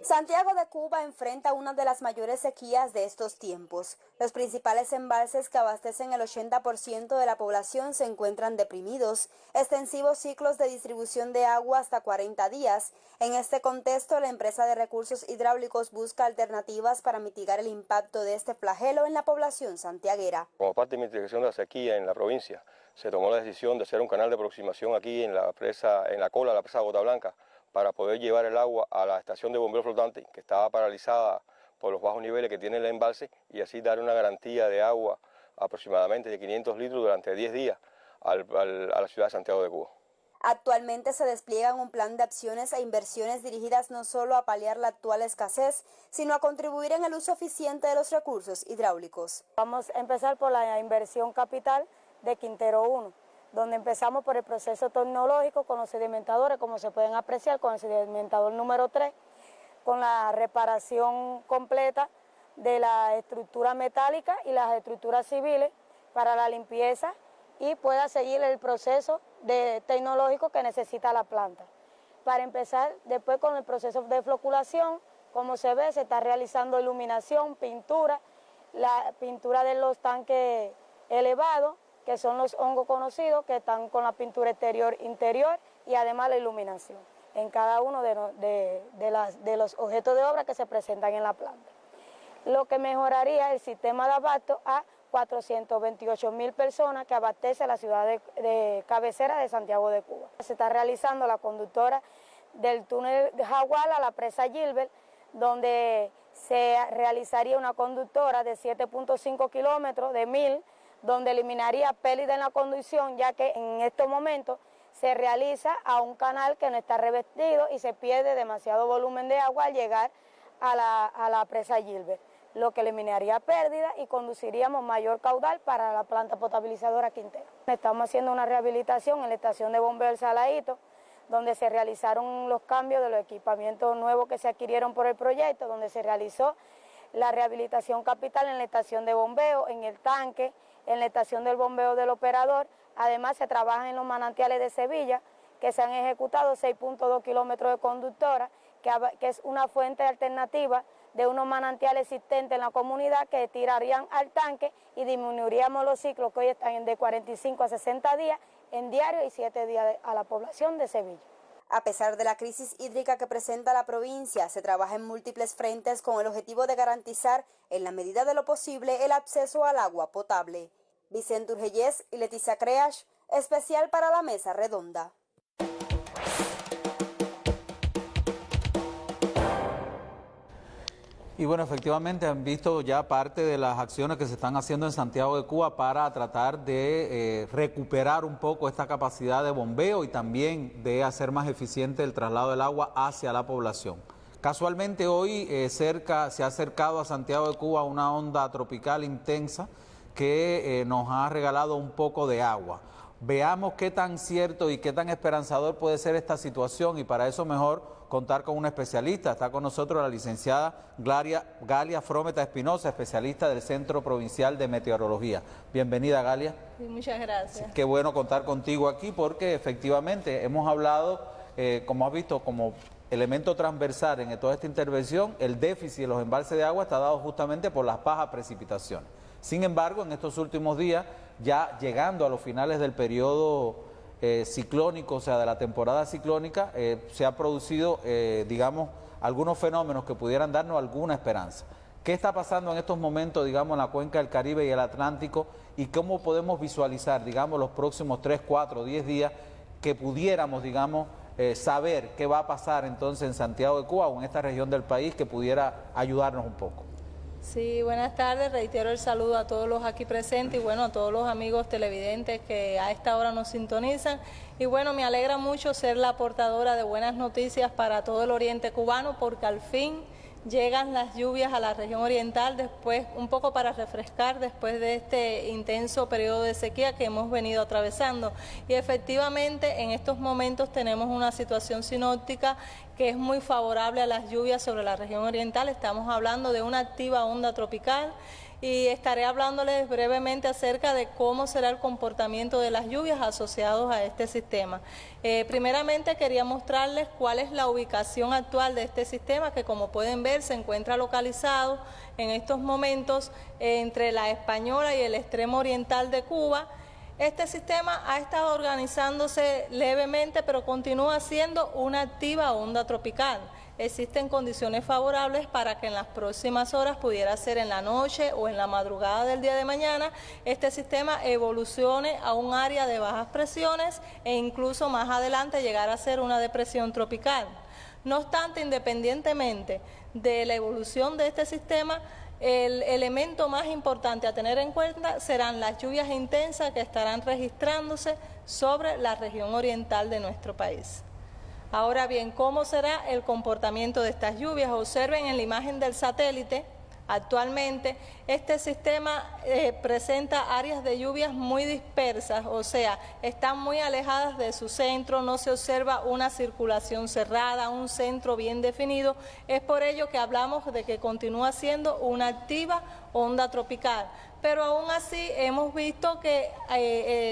Santiago de Cuba enfrenta una de las mayores sequías de estos tiempos. Los principales embalses que abastecen el 80% de la población se encuentran deprimidos, extensivos ciclos de distribución de agua hasta 40 días. En este contexto, la empresa de recursos hidráulicos busca alternativas para mitigar el impacto de este flagelo en la población santiaguera. Como parte de mitigación de la sequía en la provincia, se tomó la decisión de hacer un canal de aproximación aquí en la cola de la presa Gota Blanca, para poder llevar el agua a la estación de bombeo flotante, que estaba paralizada por los bajos niveles que tiene el embalse, y así dar una garantía de agua aproximadamente de 500 litros durante 10 días a la ciudad de Santiago de Cuba. Actualmente se despliegan un plan de acciones e inversiones dirigidas no solo a paliar la actual escasez, sino a contribuir en el uso eficiente de los recursos hidráulicos. Vamos a empezar por la inversión capital de Quintero 1, donde empezamos por el proceso tecnológico con los sedimentadores, como se pueden apreciar, con el sedimentador número 3, con la reparación completa de la estructura metálica y las estructuras civiles para la limpieza y pueda seguir el proceso tecnológico que necesita la planta. Para empezar, después con el proceso de floculación, como se ve, se está realizando iluminación, pintura, la pintura de los tanques elevados, que son los hongos conocidos, que están con la pintura exterior-interior y además la iluminación en cada uno de los objetos de obra que se presentan en la planta. Lo que mejoraría el sistema de abasto a 428.000 personas que abastece la ciudad de cabecera de Santiago de Cuba. Se está realizando la conductora del túnel de Jaguar a la presa Gilbert, donde se realizaría una conductora de 7.5 kilómetros de 1000, donde eliminaría pérdida en la conducción, ya que en estos momentos se realiza a un canal que no está revestido y se pierde demasiado volumen de agua al llegar a la presa Gilbert, lo que eliminaría pérdida y conduciríamos mayor caudal para la planta potabilizadora Quintero. Estamos haciendo una rehabilitación en la estación de bombeo El Saladito, donde se realizaron los cambios de los equipamientos nuevos que se adquirieron por el proyecto, donde se realizó la rehabilitación capital en la estación de bombeo, en el tanque, en la estación del bombeo del operador. Además se trabaja en los manantiales de Sevilla, que se han ejecutado 6.2 kilómetros de conductora, que es una fuente alternativa de unos manantiales existentes en la comunidad que tirarían al tanque y disminuiríamos los ciclos que hoy están de 45 a 60 días en diario y 7 días a la población de Sevilla. A pesar de la crisis hídrica que presenta la provincia, se trabaja en múltiples frentes con el objetivo de garantizar, en la medida de lo posible, el acceso al agua potable. Vicente Urgellés y Leticia Creash, especial para la Mesa Redonda. Y bueno, efectivamente han visto ya parte de las acciones que se están haciendo en Santiago de Cuba para tratar de recuperar un poco esta capacidad de bombeo y también de hacer más eficiente el traslado del agua hacia la población. Casualmente hoy se ha acercado a Santiago de Cuba una onda tropical intensa que nos ha regalado un poco de agua. Veamos qué tan cierto y qué tan esperanzador puede ser esta situación y para eso mejor contar con una especialista. Está con nosotros la licenciada Galia Frometa Espinosa, especialista del Centro Provincial de Meteorología. Bienvenida, Galia. Sí, muchas gracias. Qué bueno contar contigo aquí porque efectivamente hemos hablado, como has visto, como elemento transversal en toda esta intervención, el déficit de los embalses de agua está dado justamente por las bajas precipitaciones. Sin embargo, en estos últimos días, ya llegando a los finales del periodo ciclónico, o sea, de la temporada ciclónica, se ha producido, digamos, algunos fenómenos que pudieran darnos alguna esperanza. ¿Qué está pasando en estos momentos, digamos, en la cuenca del Caribe y el Atlántico y cómo podemos visualizar, digamos, los próximos 3, 4, 10 días que pudiéramos, digamos, saber qué va a pasar entonces en Santiago de Cuba o en esta región del país que pudiera ayudarnos un poco? Sí, buenas tardes, reitero el saludo a todos los aquí presentes y bueno, a todos los amigos televidentes que a esta hora nos sintonizan. Y bueno, me alegra mucho ser la portadora de buenas noticias para todo el oriente cubano porque al fin llegan las lluvias a la región oriental después, un poco para refrescar después de este intenso periodo de sequía que hemos venido atravesando. Y efectivamente en estos momentos tenemos una situación sinóptica que es muy favorable a las lluvias sobre la región oriental. Estamos hablando de una activa onda tropical y estaré hablándoles brevemente acerca de cómo será el comportamiento de las lluvias asociados a este sistema. Primeramente quería mostrarles cuál es la ubicación actual de este sistema que como pueden ver se encuentra localizado en estos momentos entre la Española y el extremo oriental de Cuba. Este sistema ha estado organizándose levemente pero continúa siendo una activa onda tropical. Existen condiciones favorables para que en las próximas horas, pudiera ser en la noche o en la madrugada del día de mañana, este sistema evolucione a un área de bajas presiones e incluso más adelante llegar a ser una depresión tropical. No obstante, independientemente de la evolución de este sistema, el elemento más importante a tener en cuenta serán las lluvias intensas que estarán registrándose sobre la región oriental de nuestro país. Ahora bien, ¿cómo será el comportamiento de estas lluvias? Observen en la imagen del satélite. Actualmente este sistema presenta áreas de lluvias muy dispersas, o sea, están muy alejadas de su centro, no se observa una circulación cerrada, un centro bien definido. Es por ello que hablamos de que continúa siendo una activa onda tropical. Pero aún así hemos visto que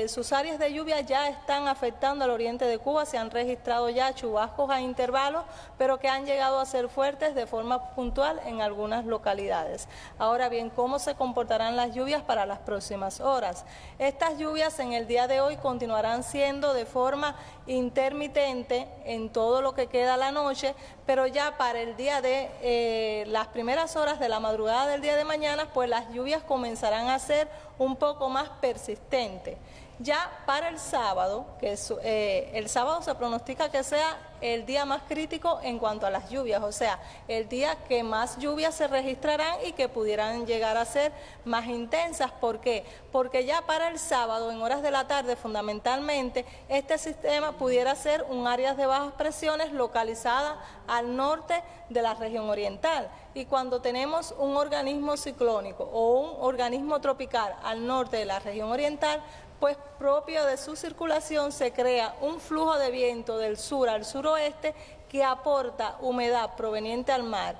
sus áreas de lluvia ya están afectando al oriente de Cuba, se han registrado ya chubascos a intervalos, pero que han llegado a ser fuertes de forma puntual en algunas localidades. Ahora bien, ¿cómo se comportarán las lluvias para las próximas horas? Estas lluvias en el día de hoy continuarán siendo de forma intermitente en todo lo que queda la noche, pero ya para el día de las primeras horas de la madrugada del día de mañana, pues las lluvias comenzarán a ser un poco más persistentes. Ya para el sábado, el sábado se pronostica que sea el día más crítico en cuanto a las lluvias, o sea, el día que más lluvias se registrarán y que pudieran llegar a ser más intensas. ¿Por qué? Porque ya para el sábado, en horas de la tarde fundamentalmente, este sistema pudiera ser un área de bajas presiones localizada al norte de la región oriental. Y cuando tenemos un organismo ciclónico o un organismo tropical al norte de la región oriental, pues propio de su circulación se crea un flujo de viento del sur al suroeste que aporta humedad proveniente al mar.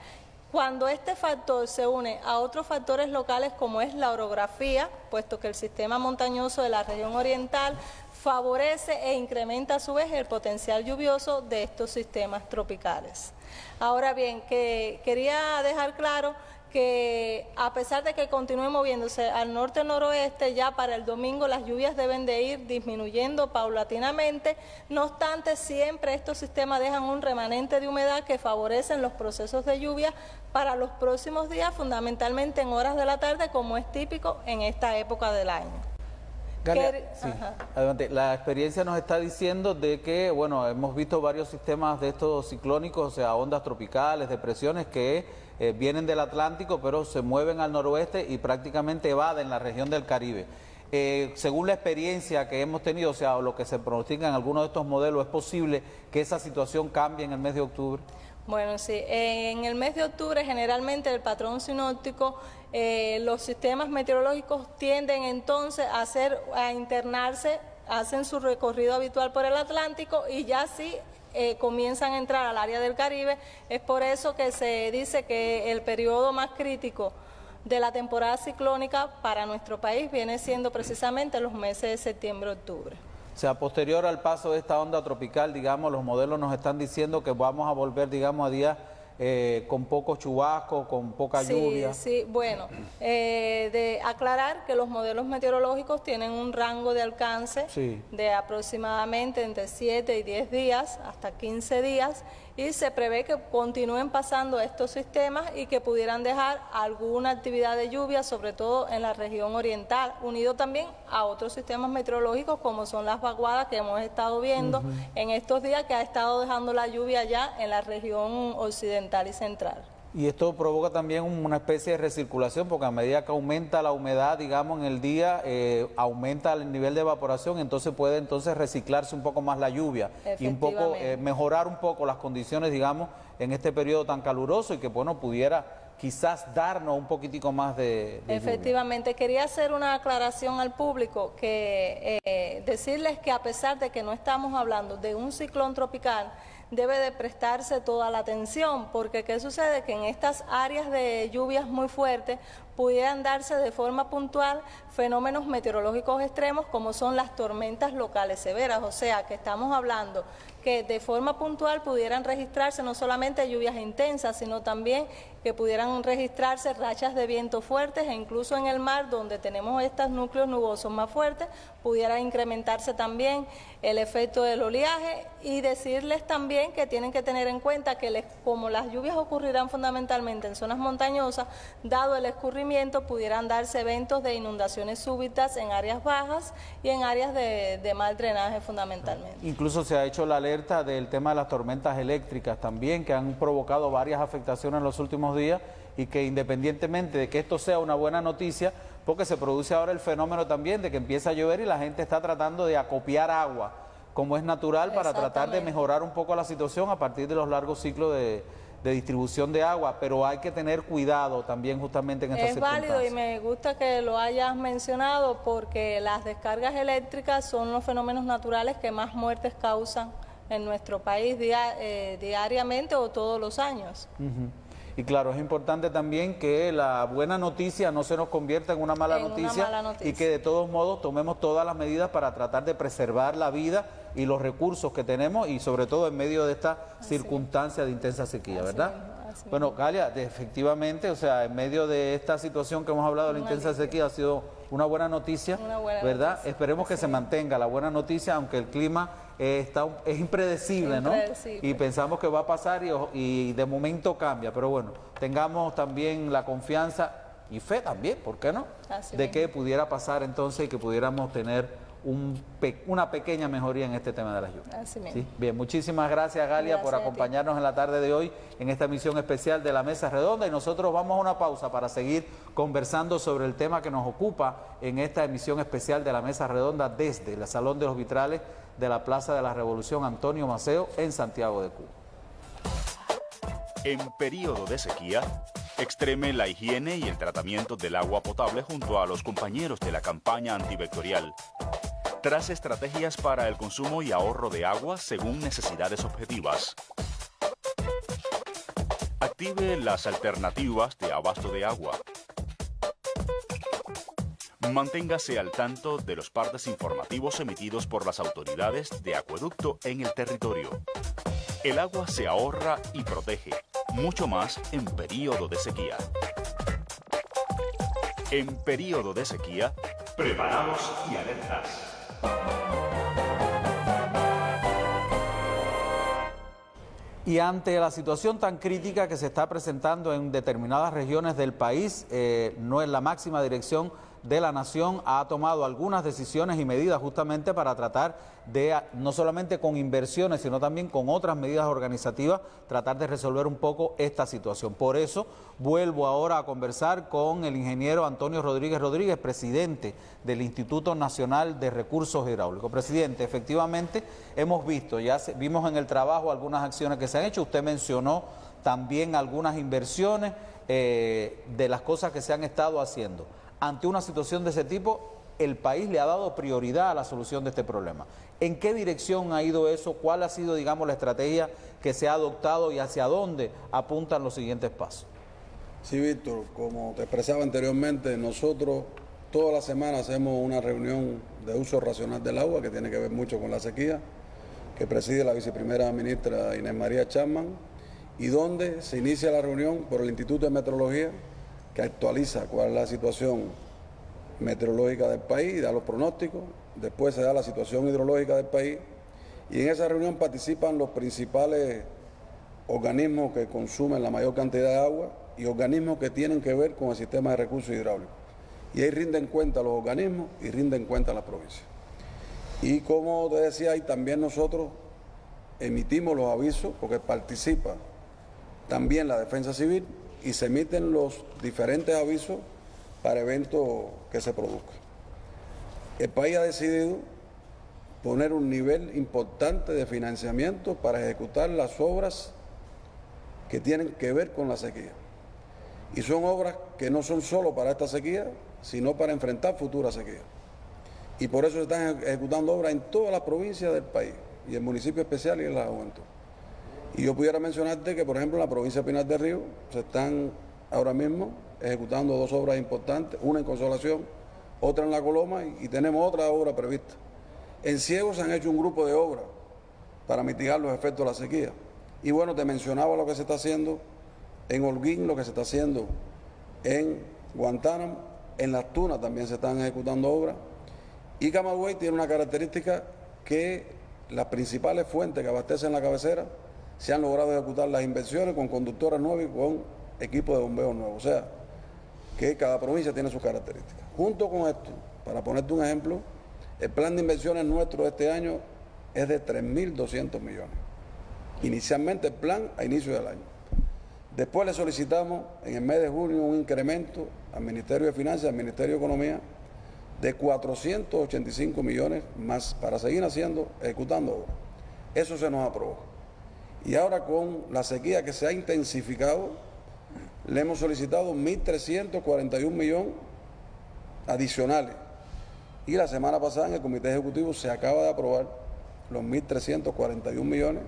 Cuando este factor se une a otros factores locales como es la orografía, puesto que el sistema montañoso de la región oriental favorece e incrementa a su vez el potencial lluvioso de estos sistemas tropicales. Ahora bien, quería dejar claro que a pesar de que continúe moviéndose al norte-noroeste, ya para el domingo las lluvias deben de ir disminuyendo paulatinamente. No obstante, siempre estos sistemas dejan un remanente de humedad que favorecen los procesos de lluvia para los próximos días, fundamentalmente en horas de la tarde, como es típico en esta época del año. Galia, sí, adelante. La experiencia nos está diciendo de que, bueno, hemos visto varios sistemas de estos ciclónicos, o sea, ondas tropicales, depresiones que vienen del Atlántico, pero se mueven al noroeste y prácticamente evaden la región del Caribe. Según la experiencia que hemos tenido, o sea, lo que se pronostica en algunos de estos modelos, ¿es posible que esa situación cambie en el mes de octubre? Bueno, sí, en el mes de octubre generalmente el patrón sinóptico, los sistemas meteorológicos tienden entonces a internarse, hacen su recorrido habitual por el Atlántico y ya sí comienzan a entrar al área del Caribe. Es por eso que se dice que el periodo más crítico de la temporada ciclónica para nuestro país viene siendo precisamente los meses de septiembre-octubre. O sea, posterior al paso de esta onda tropical, digamos, los modelos nos están diciendo que vamos a volver, digamos, a días con pocos chubascos, con poca lluvia. Sí, bueno, de aclarar que los modelos meteorológicos tienen un rango de alcance de aproximadamente entre 7 y 10 días, hasta 15 días, y se prevé que continúen pasando estos sistemas y que pudieran dejar alguna actividad de lluvia, sobre todo en la región oriental, unido también a otros sistemas meteorológicos como son las vaguadas que hemos estado viendo en estos días, que ha estado dejando la lluvia ya en la región occidental y central. Y esto provoca también una especie de recirculación, porque a medida que aumenta la humedad, digamos, en el día, aumenta el nivel de evaporación, entonces puede reciclarse un poco más la lluvia y un poco mejorar un poco las condiciones, digamos, en este periodo tan caluroso y que, bueno, pudiera quizás darnos un poquitico más de Efectivamente, quería hacer una aclaración al público, que decirles que a pesar de que no estamos hablando de un ciclón tropical, debe de prestarse toda la atención, porque ¿qué sucede? Que en estas áreas de lluvias muy fuertes pudieran darse de forma puntual fenómenos meteorológicos extremos como son las tormentas locales severas, o sea que estamos hablando que de forma puntual pudieran registrarse no solamente lluvias intensas, sino también que pudieran registrarse rachas de viento fuertes e incluso en el mar, donde tenemos estos núcleos nubosos más fuertes, pudiera incrementarse también el efecto del oleaje. Y decirles también que tienen que tener en cuenta que como las lluvias ocurrirán fundamentalmente en zonas montañosas, dado el escurrimiento pudieran darse eventos de inundaciones súbitas en áreas bajas y en áreas de mal drenaje fundamentalmente. Incluso se ha hecho la alerta alerta del tema de las tormentas eléctricas también, que han provocado varias afectaciones en los últimos días y que independientemente de que esto sea una buena noticia, porque se produce ahora el fenómeno también de que empieza a llover y la gente está tratando de acopiar agua, como es natural, para tratar de mejorar un poco la situación a partir de los largos ciclos de distribución de agua, pero hay que tener cuidado también justamente en estas circunstancias. Es válido y me gusta que lo hayas mencionado porque las descargas eléctricas son los fenómenos naturales que más muertes causan en nuestro país diariamente o todos los años. Y claro, es importante también que la buena noticia no se nos convierta en una mala noticia y que de todos modos tomemos todas las medidas para tratar de preservar la vida y los recursos que tenemos y sobre todo en medio de esta circunstancia de intensa sequía, ¿verdad? Bueno, Galia, efectivamente, o sea, en medio de esta situación que hemos hablado de la intensa sequía ha sido una buena noticia, ¿verdad? Esperemos que se mantenga la buena noticia, aunque el clima es impredecible, ¿no? Y pensamos que va a pasar y de momento cambia, pero bueno, tengamos también la confianza y fe también, ¿por qué no? De que pudiera pasar entonces y que pudiéramos tener una pequeña mejoría en este tema de las lluvias. ¿Sí? Bien, muchísimas gracias, Galia, por acompañarnos en la tarde de hoy en esta emisión especial de la Mesa Redonda, y nosotros vamos a una pausa para seguir conversando sobre el tema que nos ocupa en esta emisión especial de la Mesa Redonda desde el Salón de los Vitrales de la Plaza de la Revolución Antonio Maceo en Santiago de Cuba. En periodo de sequía, extreme la higiene y el tratamiento del agua potable junto a los compañeros de la campaña antivectorial. Trace estrategias para el consumo y ahorro de agua según necesidades objetivas. Active las alternativas de abasto de agua. Manténgase al tanto de los partes informativos emitidos por las autoridades de acueducto en el territorio. El agua se ahorra y protege, mucho más en periodo de sequía. En periodo de sequía, preparados y alertas. Y ante la situación tan crítica que se está presentando en determinadas regiones del país, no es la máxima dirección de la nación ha tomado algunas decisiones y medidas justamente para tratar de, no solamente con inversiones, sino también con otras medidas organizativas, tratar de resolver un poco esta situación. Por eso vuelvo ahora a conversar con el ingeniero Antonio Rodríguez, presidente del Instituto Nacional de Recursos Hidráulicos. Presidente, efectivamente hemos visto, vimos en el trabajo algunas acciones que se han hecho, usted mencionó también algunas inversiones de las cosas que se han estado haciendo. Ante una situación de ese tipo, el país le ha dado prioridad a la solución de este problema. ¿En qué dirección ha ido eso? ¿Cuál ha sido, digamos, la estrategia que se ha adoptado y hacia dónde apuntan los siguientes pasos? Sí, Víctor, como te expresaba anteriormente, nosotros toda la semana hacemos una reunión de uso racional del agua que tiene que ver mucho con la sequía, que preside la viceprimera ministra Inés María Chapman, y donde se inicia la reunión por el Instituto de Meteorología, que actualiza cuál es la situación meteorológica del país, da los pronósticos, después se da la situación hidrológica del país, y en esa reunión participan los principales organismos que consumen la mayor cantidad de agua y organismos que tienen que ver con el sistema de recursos hidráulicos. Y ahí rinden cuenta los organismos y rinden cuenta las provincias. Y como te decía, ahí también nosotros emitimos los avisos, porque participa también la Defensa Civil, y se emiten los diferentes avisos para eventos que se produzcan. El país ha decidido poner un nivel importante de financiamiento para ejecutar las obras que tienen que ver con la sequía. Y son obras que no son solo para esta sequía, sino para enfrentar futuras sequías. Y por eso se están ejecutando obras en todas las provincias del país, y en municipios especiales y en la juventud. Y yo pudiera mencionarte que, por ejemplo, en la provincia de Pinar del Río se están ahora mismo ejecutando dos obras importantes, una en Consolación, otra en La Coloma, y tenemos otra obra prevista. En Ciego se han hecho un grupo de obras para mitigar los efectos de la sequía. Y bueno, te mencionaba lo que se está haciendo en Holguín, lo que se está haciendo en Guantánamo, en Las Tunas también se están ejecutando obras. Y Camagüey tiene una característica que las principales fuentes que abastecen la cabecera se han logrado ejecutar las inversiones con conductoras nuevas y con equipos de bombeo nuevos. O sea, que cada provincia tiene sus características. Junto con esto, para ponerte un ejemplo, el plan de inversiones nuestro de este año es de 3.200 millones. Inicialmente el plan a inicio del año. Después le solicitamos en el mes de junio un incremento al Ministerio de Finanzas, al Ministerio de Economía, de 485 millones más para seguir ejecutando obras. Eso se nos aprobó. Y ahora con la sequía que se ha intensificado, le hemos solicitado 1.341 millones adicionales. Y la semana pasada en el Comité Ejecutivo se acaba de aprobar los 1.341 millones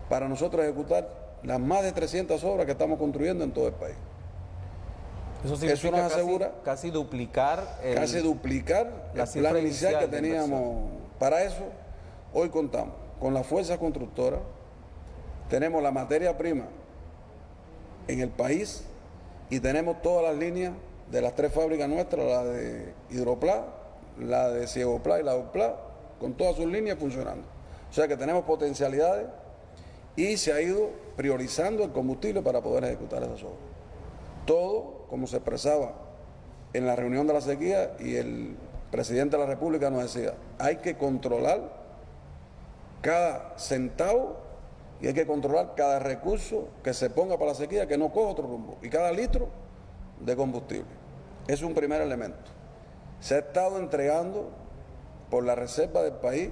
para nosotros ejecutar las más de 300 obras que estamos construyendo en todo el país. Eso nos asegura casi duplicar el plan inicial que teníamos. Para eso, hoy contamos con la fuerza constructora, tenemos la materia prima en el país y tenemos todas las líneas de las 3 fábricas nuestras, la de Hidroplan, la de Ciegoplan y la Oplan, con todas sus líneas funcionando. O sea que tenemos potencialidades y se ha ido priorizando el combustible para poder ejecutar esas obras. Todo, como se expresaba en la reunión de la sequía, y el presidente de la República nos decía, hay que controlar cada centavo y hay que controlar cada recurso que se ponga para la sequía, que no coja otro rumbo, y cada litro de combustible. Es un primer elemento. Se ha estado entregando por la reserva del país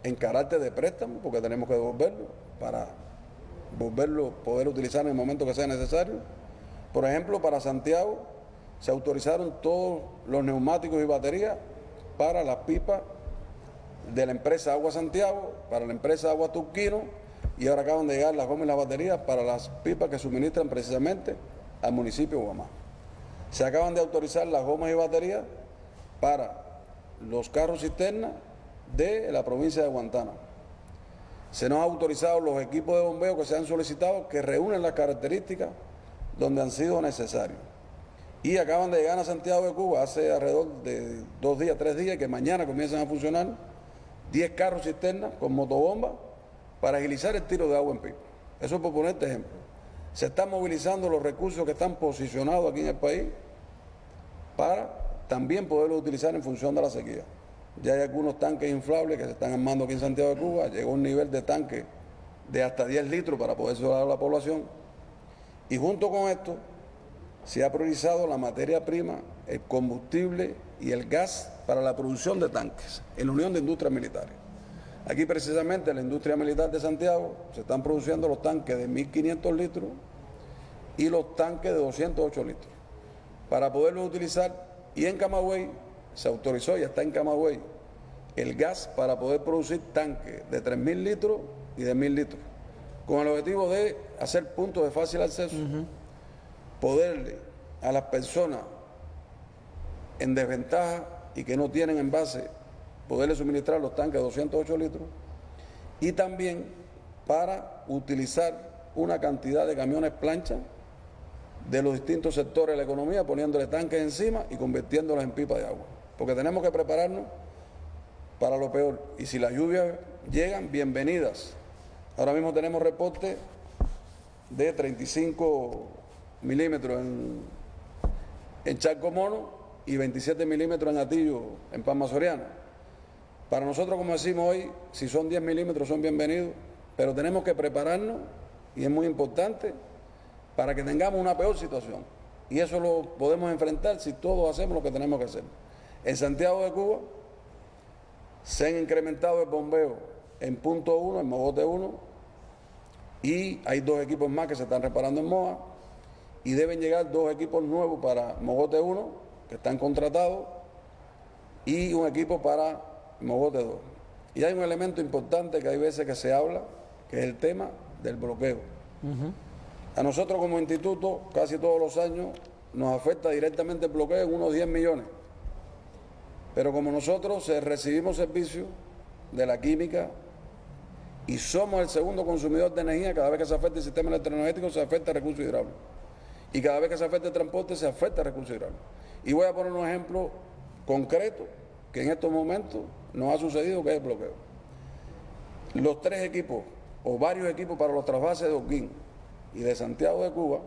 en carácter de préstamo, porque tenemos que devolverlo para poder utilizar en el momento que sea necesario. Por ejemplo, para Santiago se autorizaron todos los neumáticos y baterías para las pipas de la empresa Agua Santiago, para la empresa Agua Turquino, y ahora acaban de llegar las gomas y las baterías para las pipas que suministran precisamente al municipio de Guamá. Se acaban de autorizar las gomas y baterías para los carros cisterna de la provincia de Guantánamo. Se nos ha autorizado los equipos de bombeo que se han solicitado, que reúnen las características donde han sido necesarios. Y acaban de llegar a Santiago de Cuba hace alrededor de 2 días, 3 días, que mañana comienzan a funcionar 10 carros cisternas con motobomba para agilizar el tiro de agua en pipa. Eso es por ponerte ejemplo. Se están movilizando los recursos que están posicionados aquí en el país para también poderlos utilizar en función de la sequía. Ya hay algunos tanques inflables que se están armando aquí en Santiago de Cuba, llegó un nivel de tanque de hasta 10 litros para poder dar a la población. Y junto con esto se ha priorizado la materia prima, el combustible y el gas para la producción de tanques en la Unión de Industrias Militares. Aquí precisamente en la industria militar de Santiago se están produciendo los tanques de 1.500 litros y los tanques de 208 litros para poderlos utilizar. Y en Camagüey se autorizó, ya está en Camagüey, el gas para poder producir tanques de 3.000 litros y de 1.000 litros, con el objetivo de hacer puntos de fácil acceso, poderle a las personas en desventaja y que no tienen envase, poderle suministrar los tanques de 208 litros, y también para utilizar una cantidad de camiones plancha de los distintos sectores de la economía, poniéndole tanques encima y convirtiéndolos en pipa de agua. Porque tenemos que prepararnos para lo peor. Y si las lluvias llegan, bienvenidas. Ahora mismo tenemos reporte de 35 milímetros en Charco Mono y 27 milímetros en Atillo, en Palma Soriana. Para nosotros, como decimos hoy, si son 10 milímetros son bienvenidos, pero tenemos que prepararnos, y es muy importante, para que tengamos una peor situación. Y eso lo podemos enfrentar si todos hacemos lo que tenemos que hacer. En Santiago de Cuba se han incrementado el bombeo en punto 1, en Mogote 1, y hay 2 equipos más que se están reparando en Moa, y deben llegar 2 equipos nuevos para Mogote 1, que están contratados, y un equipo para Mogote 2. Y hay un elemento importante que hay veces que se habla, que es el tema del bloqueo. A nosotros como instituto, casi todos los años, nos afecta directamente el bloqueo en unos 10 millones. Pero como nosotros recibimos servicios de la química y somos el segundo consumidor de energía, cada vez que se afecta el sistema electroenergético se afecta el recurso hidráulico. Y cada vez que se afecta el transporte se afecta el recurso hidráulico. Y voy a poner un ejemplo concreto que en estos momentos nos ha sucedido, que es el bloqueo. Los 3 equipos o varios equipos para los trasvases de Holguín y de Santiago de Cuba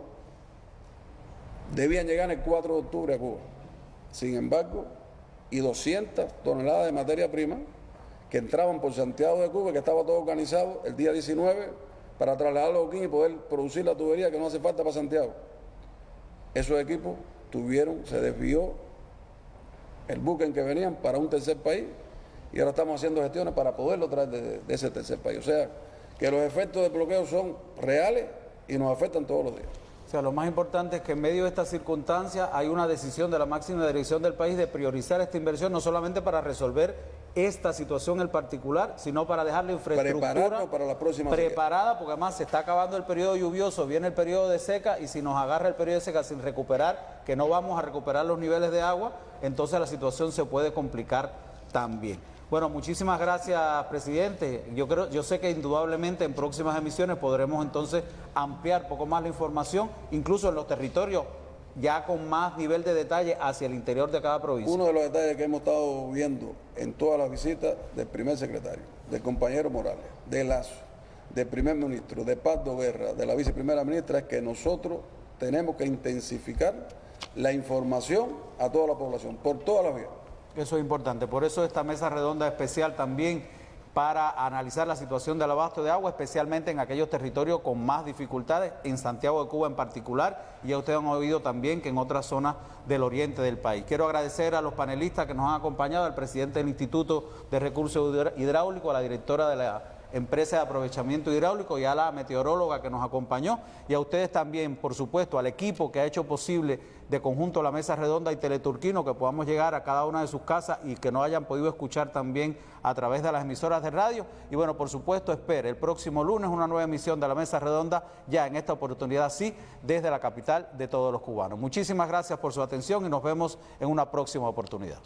debían llegar el 4 de octubre a Cuba. Sin embargo, y 200 toneladas de materia prima que entraban por Santiago de Cuba, que estaba todo organizado el día 19 para trasladarlo a Oquín y poder producir la tubería que no hace falta para Santiago. Esos equipos se desvió el buque en que venían para un tercer país y ahora estamos haciendo gestiones para poderlo traer de ese tercer país. O sea, que los efectos del bloqueo son reales y nos afectan todos los días. O sea, lo más importante es que en medio de estas circunstancias hay una decisión de la máxima dirección del país de priorizar esta inversión, no solamente para resolver esta situación en particular, sino para dejar la infraestructura para la próxima preparada, porque además se está acabando el periodo lluvioso, viene el periodo de seca, y si nos agarra el periodo de seca sin recuperar, que no vamos a recuperar los niveles de agua, entonces la situación se puede complicar también. Bueno, muchísimas gracias, presidente. Yo sé que indudablemente en próximas emisiones podremos entonces ampliar poco más la información, incluso en los territorios, ya con más nivel de detalle hacia el interior de cada provincia. Uno de los detalles que hemos estado viendo en todas las visitas del primer secretario, del compañero Morales, de Lazo, del primer ministro, de Pardo Guerra, de la viceprimera ministra, es que nosotros tenemos que intensificar la información a toda la población, por todas las vías. Eso es importante, por eso esta mesa redonda especial también para analizar la situación del abasto de agua, especialmente en aquellos territorios con más dificultades, en Santiago de Cuba en particular, y ya ustedes han oído también que en otras zonas del oriente del país. Quiero agradecer a los panelistas que nos han acompañado, al presidente del Instituto de Recursos Hidráulicos, a la directora de la Empresa de Aprovechamiento Hidráulico y a la meteoróloga que nos acompañó, y a ustedes también, por supuesto, al equipo que ha hecho posible de conjunto la Mesa Redonda y Teleturquino, que podamos llegar a cada una de sus casas y que nos hayan podido escuchar también a través de las emisoras de radio. Y bueno, por supuesto, espere el próximo lunes una nueva emisión de la Mesa Redonda, ya en esta oportunidad sí, desde la capital de todos los cubanos. Muchísimas gracias por su atención y nos vemos en una próxima oportunidad.